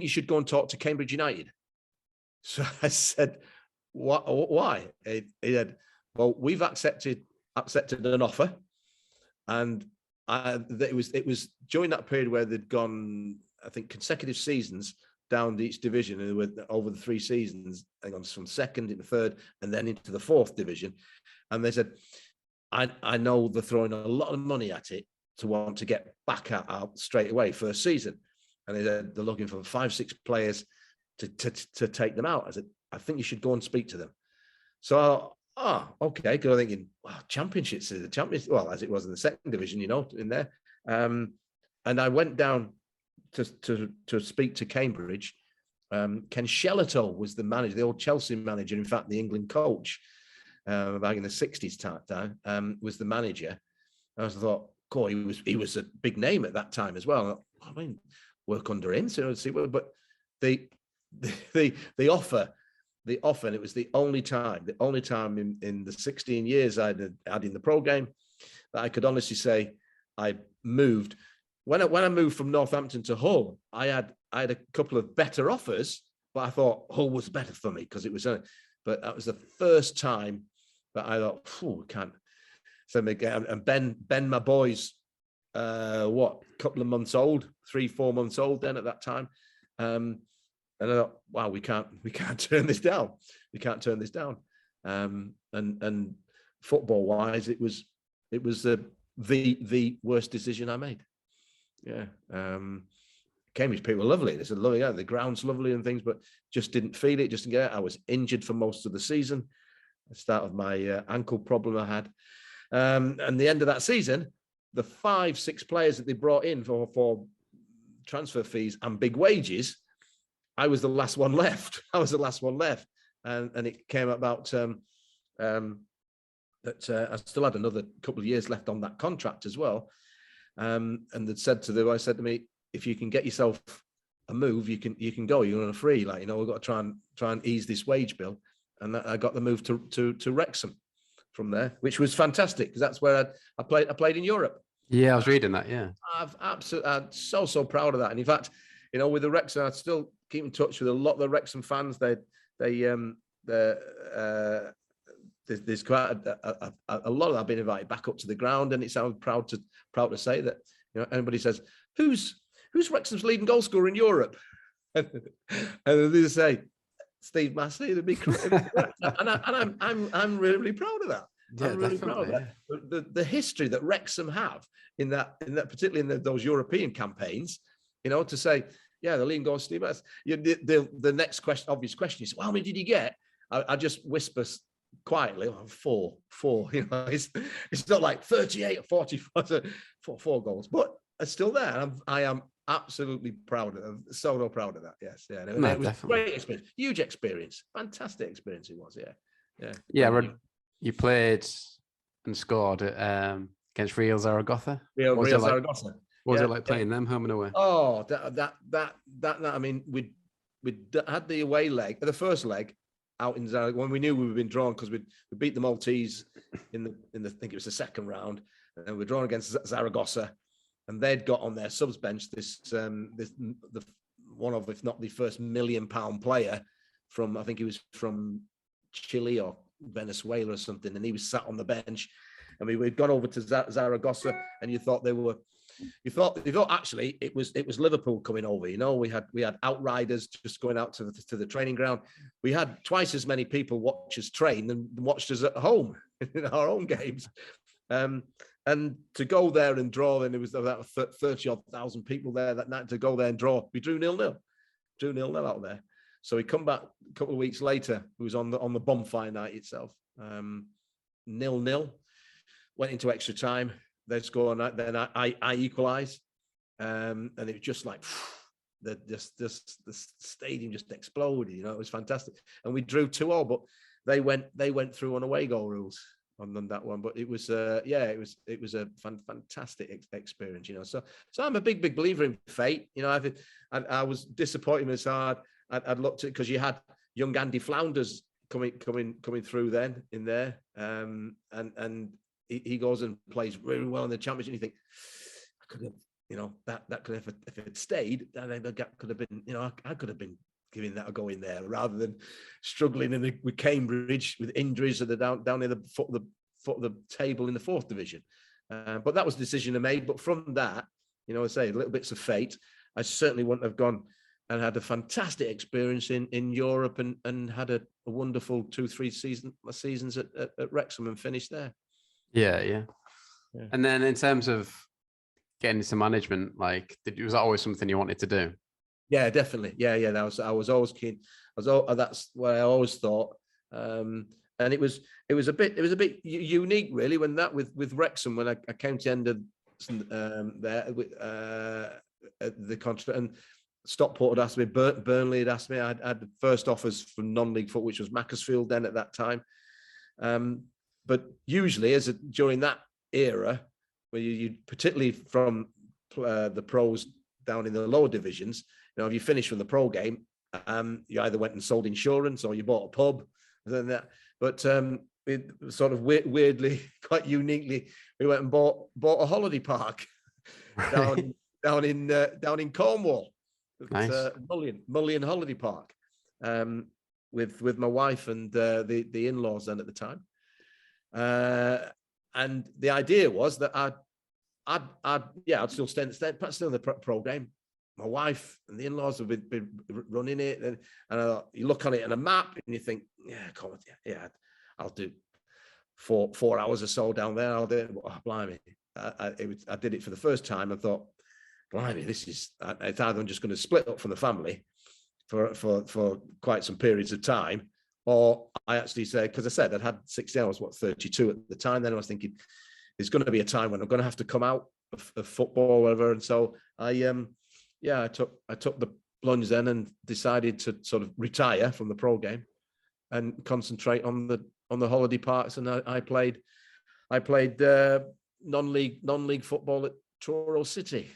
you should go and talk to Cambridge United. So I said, what? Why? He said, well, we've accepted an offer, and it was during that period where they'd gone, I think, consecutive seasons down each division, and they were over the 3 seasons, and gone from second into third, and then into the 4th division. And they said, I know they're throwing a lot of money at it to want to get back out straight away first season, and they said they're looking for 5-6 players to take them out. I said, I think you should go and speak to them. So, okay, because I'm thinking, wow, championships is the champions. Well, as it was in the 2nd division, you know, in there. And I went down to speak to Cambridge. Ken Shelato was the manager, the old Chelsea manager, in fact, the England coach, back in the 60s time, was the manager. And I thought, cool, he was a big name at that time as well. I mean, work under him, so see. But the offer, and it was the only time in the 16 years I'd had in the pro game that I could honestly say I moved. When I moved from Northampton to Hull, I had a couple of better offers, but I thought Hull was better for me because it was. But that was the first time that I thought, we can't. So and Ben, my boy's couple of months old, 3-4 months old then at that time. And I thought, wow, we can't turn this down. We can't turn this down. And football wise, it was the worst decision I made. Yeah. Cambridge people were lovely. They said, lovely, yeah, the ground's lovely and things, but just didn't feel it, just didn't get it. I was injured for most of the season. The start of my ankle problem I had. And the end of that season, the 5-6 players that they brought in for transfer fees and big wages, I was the last one left. And it came about that I still had another couple of years left on that contract as well. And they'd said to me, if you can get yourself a move, you can go. You're on a free. Like, you know, we've got to try and ease this wage bill. And I got the move to Wrexham from there, which was fantastic because that's where I played in Europe. Yeah, I was reading that. Yeah, I'm so proud of that. And in fact, you know, with the Wrexham, I still keep in touch with a lot of the Wrexham fans. There's quite a lot of that. I've been invited back up to the ground, and it sounds proud to say that, you know, anybody says, who's Wrexham's leading goal scorer in Europe, and they say Steve Massey. It'd be and I'm really proud of that. Yeah, I'm really proud of that. The history that Wrexham have in that particularly in those European campaigns, you know, to say, yeah, the leading goal, Steve Massey. The next obvious question is, well, how many did you get? I just whisper quietly, 4. You know, it's not like 38 or 44, 4 goals, but it's still there. I am absolutely proud of them. So proud of that. Yes, yeah. It was a great experience, huge experience, fantastic experience. It was, yeah. You played and scored against Real Zaragoza. Real Zaragoza. What was it like playing them home and away? Oh, that I mean, we had the away leg, the first leg out in Zaragoza when we knew we were being drawn because we beat the Maltese in the I think it was the second round, and we were drawn against Zaragoza, and they'd got on their subs bench the one of, if not the first £1 million player from, I think he was from Chile or Venezuela or something, and he was sat on the bench, and we'd gone over to Zaragoza, and you thought actually it was Liverpool coming over. You know, we had outriders just going out to the training ground. We had twice as many people watch us train than watched us at home in our own games. And to go there and draw, then there was about 30,000 people there that night to go there and draw. We drew 0-0 out there. So we come back a couple of weeks later. It was on the bonfire night itself. 0-0. Went into extra time. they score, and then I equalise, and it was just like the stadium just exploded. It was fantastic, and we drew 2-2, but they went through on away goal rules on that one. But it was it was a fantastic experience. So I'm a big believer in fate. I was disappointed as hard. I'd looked at, because you had young Andy Flounders coming through then in there, and he goes and plays really well in the championship. And you think, I could have, that could have, if it stayed, that could have been, I could have been giving that a go in there rather than struggling with Cambridge with injuries at the down near the foot of the table in the 4th division. But that was the decision I made. But from that, I say little bits of fate. I certainly wouldn't have gone and had a fantastic experience in Europe and had a wonderful 2-3 seasons at Wrexham and finished there. Yeah. And then in terms of getting into management, like, was that always something you wanted to do? Yeah, definitely. Yeah. I was always keen. That's what I always thought. And it was a bit unique, really, when that with Wrexham, when I came to end of there with the contract, and Stockport had asked me, Burnley had asked me. I had the first offers from non-league foot, which was Macclesfield then at that time. But usually, during that era, where you particularly from the pros down in the lower divisions, if you finished from the pro game, you either went and sold insurance or you bought a pub. Than that, but it sort of weirdly, quite uniquely, we went and bought a holiday park down in Cornwall. Nice. Mullion Holiday Park, with my wife and the in-laws then at the time, and the idea was that I'd still stay in the pro game. My wife and the in-laws have been running it, and you look on it on a map and you think, I'll do 4 hours or so down there. I'll do it. Oh, blimey, I did it for the first time. I thought, blimey, it's either I'm just going to split up from the family for quite some periods of time, or I actually say, because I said I'd had 60 hours, 32 at the time. Then I was thinking, there's going to be a time when I'm going to have to come out of football or whatever, and so I took the plunge then and decided to sort of retire from the pro game and concentrate on the holiday parks. And I played non-league football at Truro City,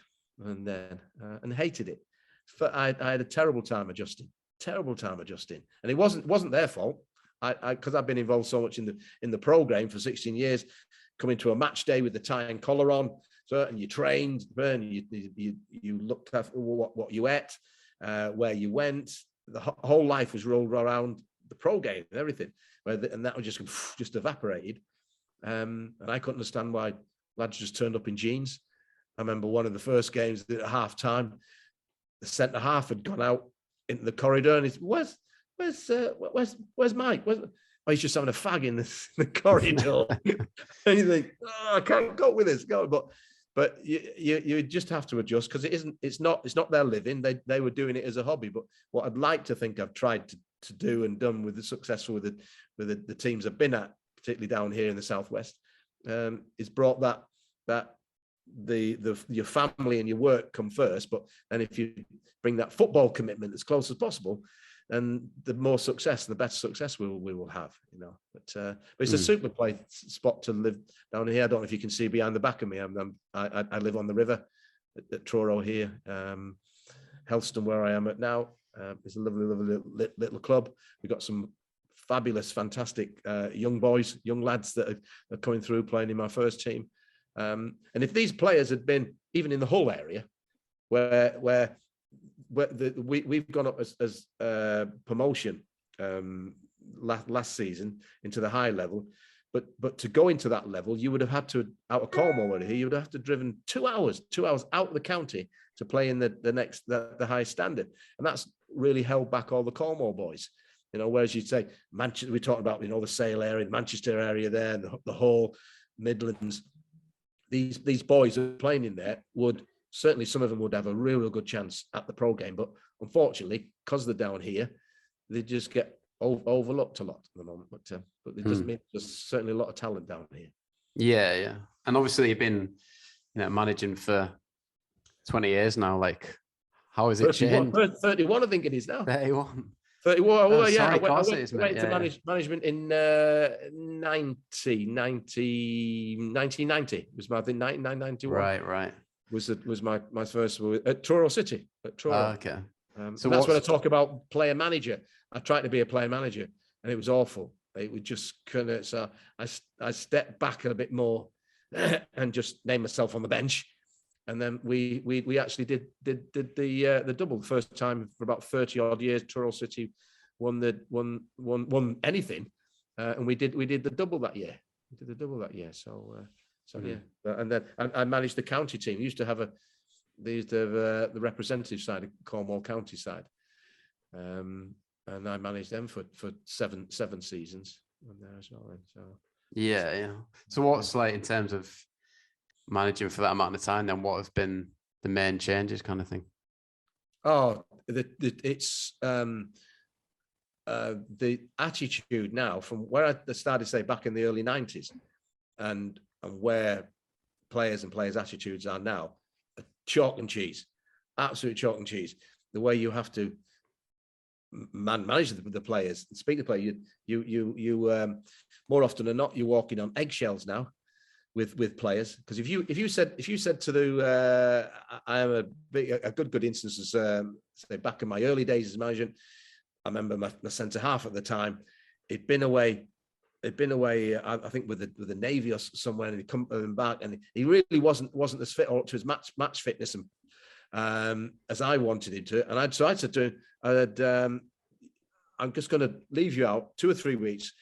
and then and hated it. I had a terrible time adjusting, and it wasn't their fault. Because I've been involved so much in the pro game for 16 years, coming to a match day with the tie and collar on. So, and you trained, and you looked at what you ate, where you went. The whole life was rolled around the pro game and everything, and that was just evaporated. And I couldn't understand why lads just turned up in jeans. I remember one of the first games at half time, the centre half had gone out into the corridor, and he's where's Mike? He's just having a fag in the corridor. And you think, I can't go with this. But you just have to adjust, because it's not their living. They were doing it as a hobby. But what I'd like to think I've tried to do and done with the successful with the teams I've been at, particularly down here in the southwest, is brought that your family and your work come first. But then if you bring that football commitment as close as possible, and the more success, the better success we will have, But it's a super spot to live down here. I don't know if you can see behind the back of me. I live on the river at Truro here. Helston, where I am at now, is a lovely little club. We've got some fabulous, fantastic young lads that are coming through playing in my first team. And if these players had been even in the Hull area, where we've gone up as promotion last season into the high level, but to go into that level, you would have had to, out of Cornwall here, you would have to driven 2 hours out of the county to play in the high standard, and that's really held back all the Cornwall boys. Whereas you'd say Manchester, we talked about the Sale area, the Manchester area there, and the Hull, Midlands. These boys who are playing in there would. Certainly, some of them would have a real good chance at the pro game, but unfortunately, because they're down here, they just get overlooked a lot at the moment. But it doesn't mean there's certainly a lot of talent down here. Yeah. And obviously you've been, managing for 20 years now. Like, how has it 31, changed? 31, I think it is now. 31. 31. Oh, Well, yeah, sorry, I of course it went is, mate. management in 1990. It was my, I think, 1991. Right. Was my first at Truro City. At Truro. Okay. So that's when I talk about player manager. I tried to be a player manager, and it was awful. It would just kind of. So I stepped back a bit more, and just named myself on the bench. And then we actually did the double the first time for about 30 odd years. Truro City won anything, and we did the double that year. We did the double that year. So yeah. And then I managed the county team. We used to have the representative side of Cornwall County side, and I managed them for seven seasons there as well. So yeah. So what's like in terms of managing for that amount of time, then what have been the main changes, kind of thing? Oh, it's the attitude now from where I started, say, back in the early 90s, and where players attitudes are now, chalk and cheese, absolute chalk and cheese. The way you have to manage the players, speak to the player, you more often than not, you're walking on eggshells now with players, because if you said to the I am a good instance is say back in my early days as management. I remember my centre half at the time. It'd been away. I think with the Navy or somewhere, and he'd come back, and he really wasn't as fit or up to his match fitness and as I wanted him to. And I said to him, I'm just going to leave you out 2 or 3 weeks.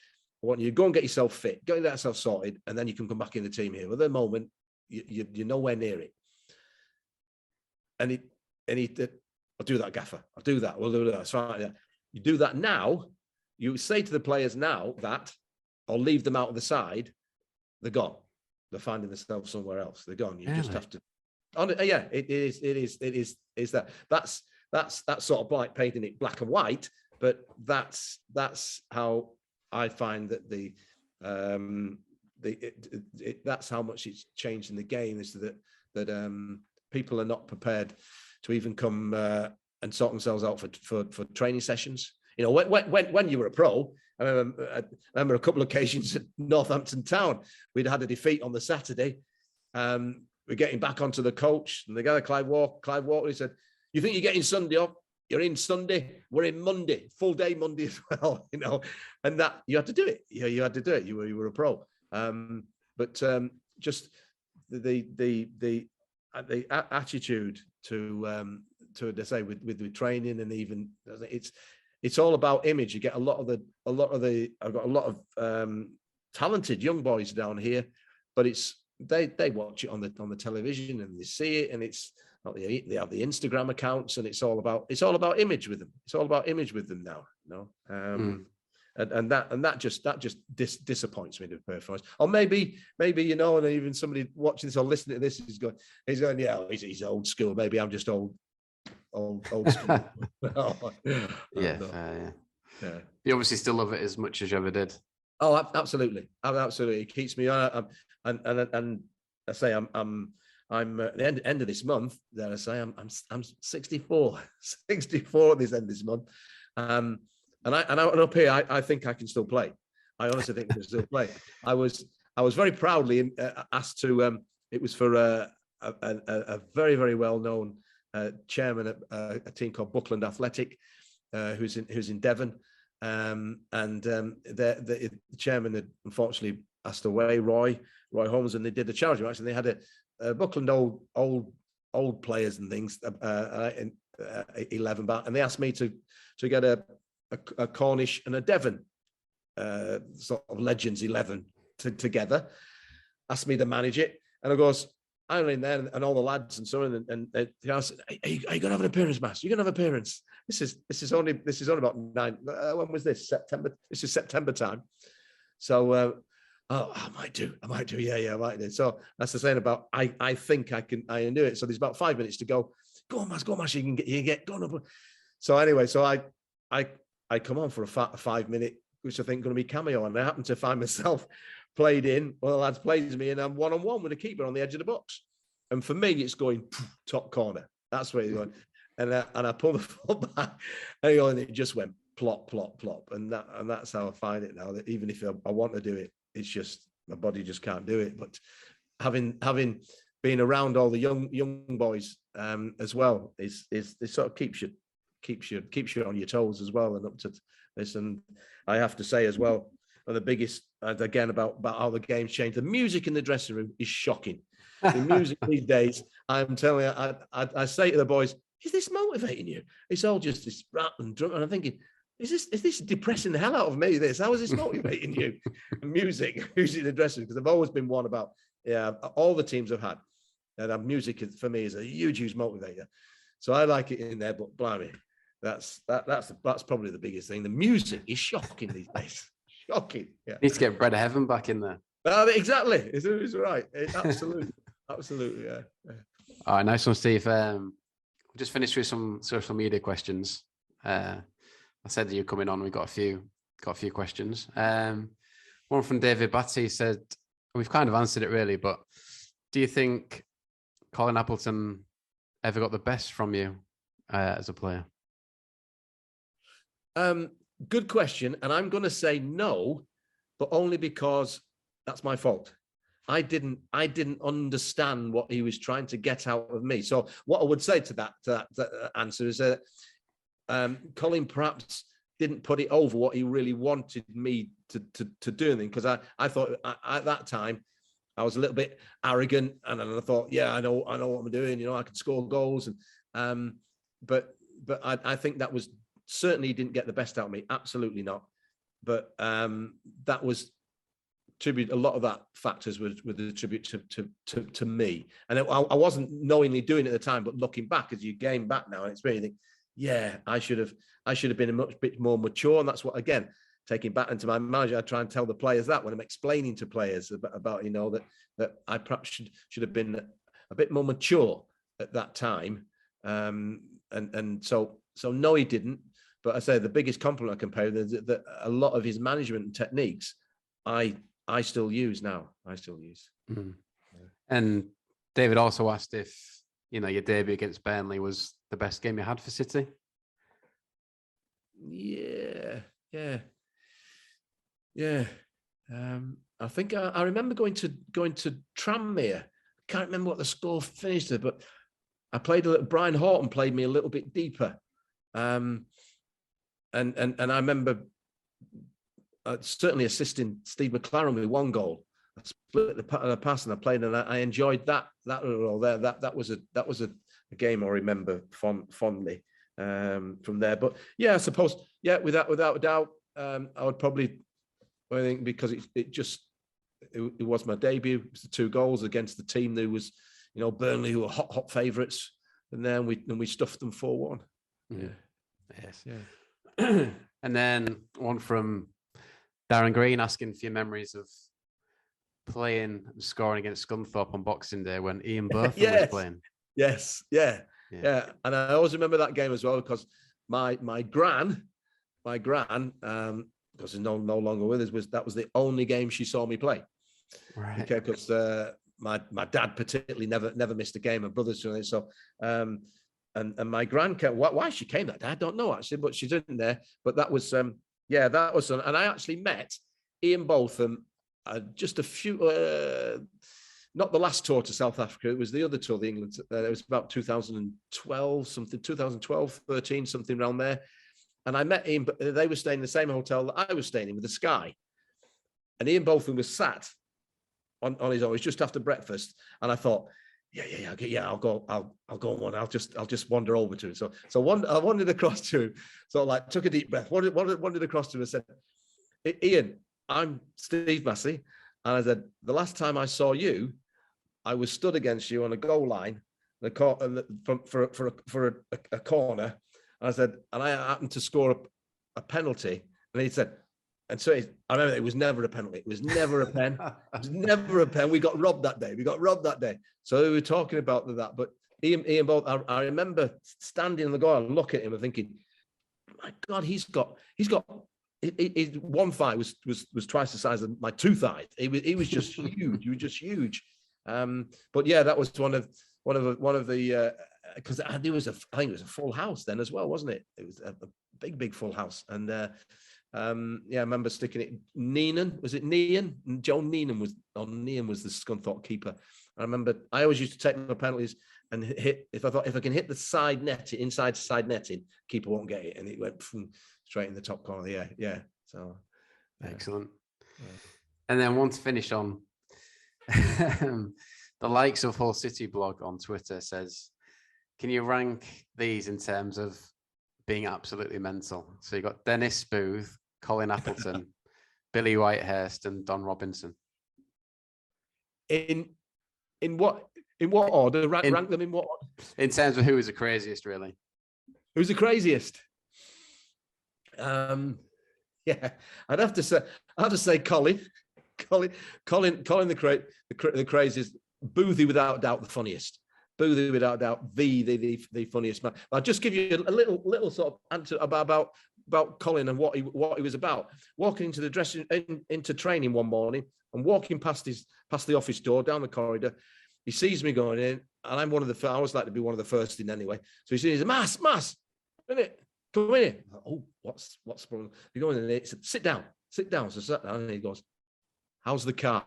I want you to go and get yourself fit, get yourself sorted, and then you can come back in the team here. Well, at the moment, you're nowhere near it. And he did, I'll do that, Gaffer. I'll do that. We'll do that. That's fine. Yeah. You do that now. You say to the players now that, or leave them out of the side, they're gone. They're finding themselves somewhere else. They're gone. You just have to. Yeah, it is that. That's sort of like painting it black and white. But that's how I find that that's how much it's changed in the game, is that people are not prepared to even come and sort themselves out for training sessions. You know, when you were a pro, I remember a couple of occasions at Northampton Town, we'd had a defeat on the Saturday. We're getting back onto the coach, and the guy, Clive Walker, he said, "You think you're getting Sunday off? You're in Sunday. We're in Monday, full day Monday as well." You know, and that you had to do it. You had to do it. You were a pro. But just the attitude to say with training, and even it's all about image. You get a lot of I've got a lot of talented young boys down here, but they watch it on the television, and they see it, and they have the Instagram accounts, and it's all about image with them. It's all about image with them now, you know. And that just disappoints me, to be perfectly honest. Or maybe you know, and even somebody watching this or listening to this is going, yeah, he's old school. Maybe I'm just old school. Yeah. You obviously still love it as much as you ever did. Oh, absolutely. It keeps me on. And I say I'm at the end of this month. Then I say I'm 64 at this end of this month. And up here, I think I can still play. I honestly think I can still play. I was very proudly asked to. It was for a very, very well known chairman at a team called Buckland Athletic, who's in Devon, and the chairman had unfortunately passed away, Roy Holmes, and they did a charity match, and they had a Buckland old players and things, 11 back, and they asked me to get a Cornish and a Devon sort of legends 11 together. Asked me to manage it, and of course I'm in there, and all the lads and so on, and they asked, "Are you going to have an appearance, Mass? You're going to have an appearance." This is only about 9. When was this? September. This is September time. So I might do. Yeah, I might do. So that's the saying about I think I can. I knew it. So there's about 5 minutes to go. Go on, Mass. You can get. Go on. So anyway, so I come on for a 5-minute which I think going to be cameo. And I happened to find myself played in. One of the lads plays me, and I'm 1-on-1 with a keeper on the edge of the box. And for me, it's going top corner. That's where it's going. And I pull the foot back, and it just went plop, plop, plop. And that's how I find it now. That even if I want to do it, it's just my body just can't do it. But having been around all the young boys as well, it sort of keeps you on your toes as well and up to this. And I have to say as well, the biggest again about how the game's changed. The music in the dressing room is shocking. The music these days, I'm telling you, I say to the boys, is this motivating you? It's all just this rap and drum. And I'm thinking, is this depressing the hell out of me? How is this motivating you? music in the dressing room, because I've always been one about all the teams I've had. And music for me is a huge motivator. So I like it in there, but blimey, that's probably the biggest thing. The music is shocking these days. Shocking. Yeah. Need to get Bread of Heaven back in there. Exactly. It's right. Absolutely. Yeah. All right, nice one, Steve. Just finished with some social media questions. I said that you're coming on. We got a few questions. One from David Batty said, we've kind of answered it really, but do you think Colin Appleton ever got the best from you as a player? Good question. And I'm going to say no, but only because that's my fault. I didn't understand what he was trying to get out of me. So what I would say to that answer is that Colin perhaps didn't put it over what he really wanted me to do. Because I thought at that time I was a little bit arrogant, and I thought, yeah, I know what I'm doing. I can score goals, and but I think that was certainly didn't get the best out of me. Absolutely not. But that was tribute. A lot of that factors were the tribute to me, and I wasn't knowingly doing it at the time. But looking back, as you gain back now, and it's really think, yeah, I should have been a much bit more mature, and that's what, again, taking back into my manager, I try and tell the players that when I'm explaining to players about that I perhaps should have been a bit more mature at that time, and so no, he didn't. But I say the biggest compliment I can pay is that a lot of his management techniques, I still use now. Mm. And David also asked if your debut against Burnley was the best game you had for City. Yeah. I think I remember going to Tranmere. I can't remember what the score finished there, but I played a little. Brian Horton played me a little bit deeper, and I remember certainly assisting Steve McLaren with one goal. I split the pass and I played, and I enjoyed that role there. That was a game I remember fondly from there. But yeah, I suppose, yeah, without a doubt, I would probably, I think, because it was my debut. It was the 2 goals against the team that was, Burnley, who were hot favourites, and then we stuffed them 4-1. Yeah. Yes. Yeah. And then one from Darren Green asking for your memories of playing and scoring against Scunthorpe on Boxing Day when Ian Bertham was playing. Yes. Yeah. And I always remember that game as well, because my gran, because he's no longer with us, that was the only game she saw me play. Right. Okay, because my dad particularly never missed a game, and brothers doing it. So and my gran came. Why she came that day, I don't know actually, but she's in there. But that was that was, and I actually met Ian Botham just a few. Not the last tour to South Africa. It was the other tour, the England. It was about 2012, 13, something around there. And I met Ian, but they were staying in the same hotel that I was staying in with the Sky. And Ian Botham was sat on his own. It was just after breakfast. And I thought, I'll go on one. I'll just wander over to him. So I wandered across to him. So like took a deep breath, wandered across to him and said, Ian, I'm Steve Massey. And I said, the last time I saw you, I was stood against you on a goal line, for a corner. And I said, and I happened to score a penalty. And he said, and so I remember it was never a penalty. It was never a pen. It was never a pen. We got robbed that day. So we were talking about that. But Ian both, I remember standing on the goal and looking at him and thinking, my God, he's got one thigh was twice the size of my two thighs. He was just huge. He was just huge. But yeah, that was one of the because I think it was a full house then as well, wasn't it? It was a big full house. And yeah, I remember sticking it. Neenan, was it Nean? Joe Neenan was the Scunthorpe keeper. I remember I always used to take my penalties and hit, if I can hit the side net, inside side netting, keeper won't get it. And it went straight in the top corner of the air. Yeah. So yeah. Excellent. Yeah. And then one to finish on, the likes of Hull City blog on Twitter says, can you rank these in terms of being absolutely mental? So you got Dennis Booth, Colin Appleton, Billy Whitehurst, and Don Robinson. In what order? Rank them in what order? In terms of who was the craziest, really. Who's the craziest? Yeah, I'd have to say Colin the craziest. Boothie without doubt the funniest. Boothie without doubt the funniest man. I'll just give you a little sort of answer about Colin and what he was about. Walking into the dressing into training one morning and walking past the office door down the corridor, he sees me going in, and I'm I always like to be one of the first in anyway. So he says, Mass, isn't it? Come in here. Oh, what's the problem? You go in there. He said, sit down. So I sat down, and he goes, how's the car?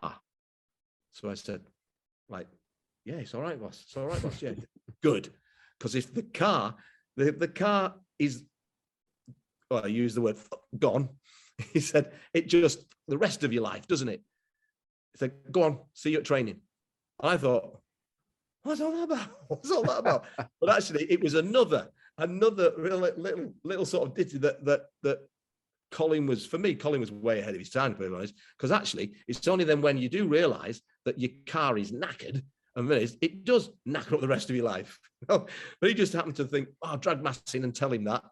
So I said, like, yeah, it's all right, boss. It's all right, boss. Yeah, good. Because if the car is, well, I use the word gone. He said, it just the rest of your life, doesn't it? He said, go on, see you at training. And I thought, what's all that about? What's all that about? But actually, it was another little sort of ditty that Colin was, for me, Colin was way ahead of his time, to be honest, because actually it's only then when you do realise that your car is knackered, and it does knacker up the rest of your life. But he just happened to think, oh, I'll drag Massey in and tell him that.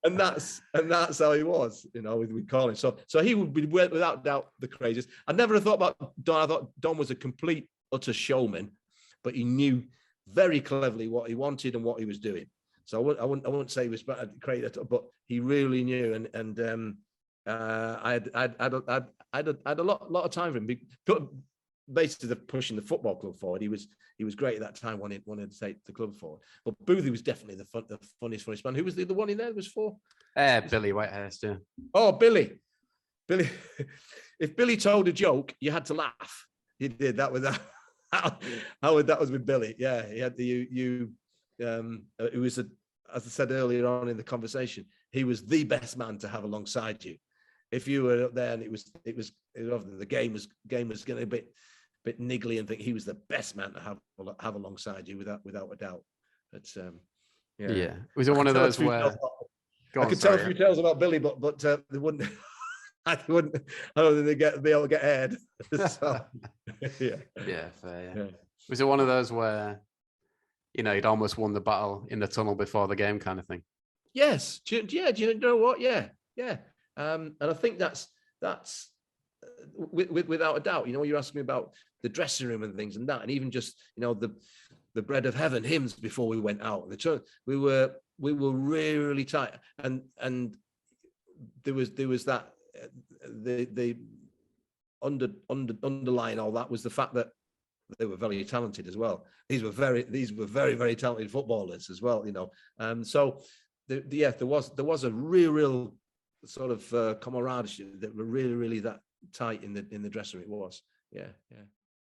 and that's how he was, with Colin. So he would be without doubt the craziest. I never have thought about Don. I thought Don was a complete, utter showman, but he knew very cleverly what he wanted and what he was doing. So I wouldn't say he was crazy, but he really knew. And I had a lot of time for him. Basically, pushing the football club forward, he was great at that time. Wanted to take the club forward. But Boothie was definitely the funniest man. Who was the one in there? Was for Billy Whitehurst. Yeah. Oh, Billy. If Billy told a joke, you had to laugh. He did that with that. That was with Billy. Yeah, he had it was as I said earlier on in the conversation, he was the best man to have alongside you. If you were up there and it was the game was getting a bit niggly, and think he was the best man to have alongside you without a doubt. But yeah. Was it one of those where I could tell a few tales about Billy, but they wouldn't. I don't think they'd be able to get aired. So, yeah, fair. Yeah. Was it one of those where you'd almost won the battle in the tunnel before the game, kind of thing? Yes. Do you know what? Yeah. And I think that's without a doubt. You're asking me about the dressing room and things and that, and even just the bread of heaven hymns before we went out. We were really tight, and there was that the underlying all that was the fact that they were very talented as well. These were very very talented footballers as well. So there was a real sort of camaraderie that were really that tight in the dressing room. It was, yeah.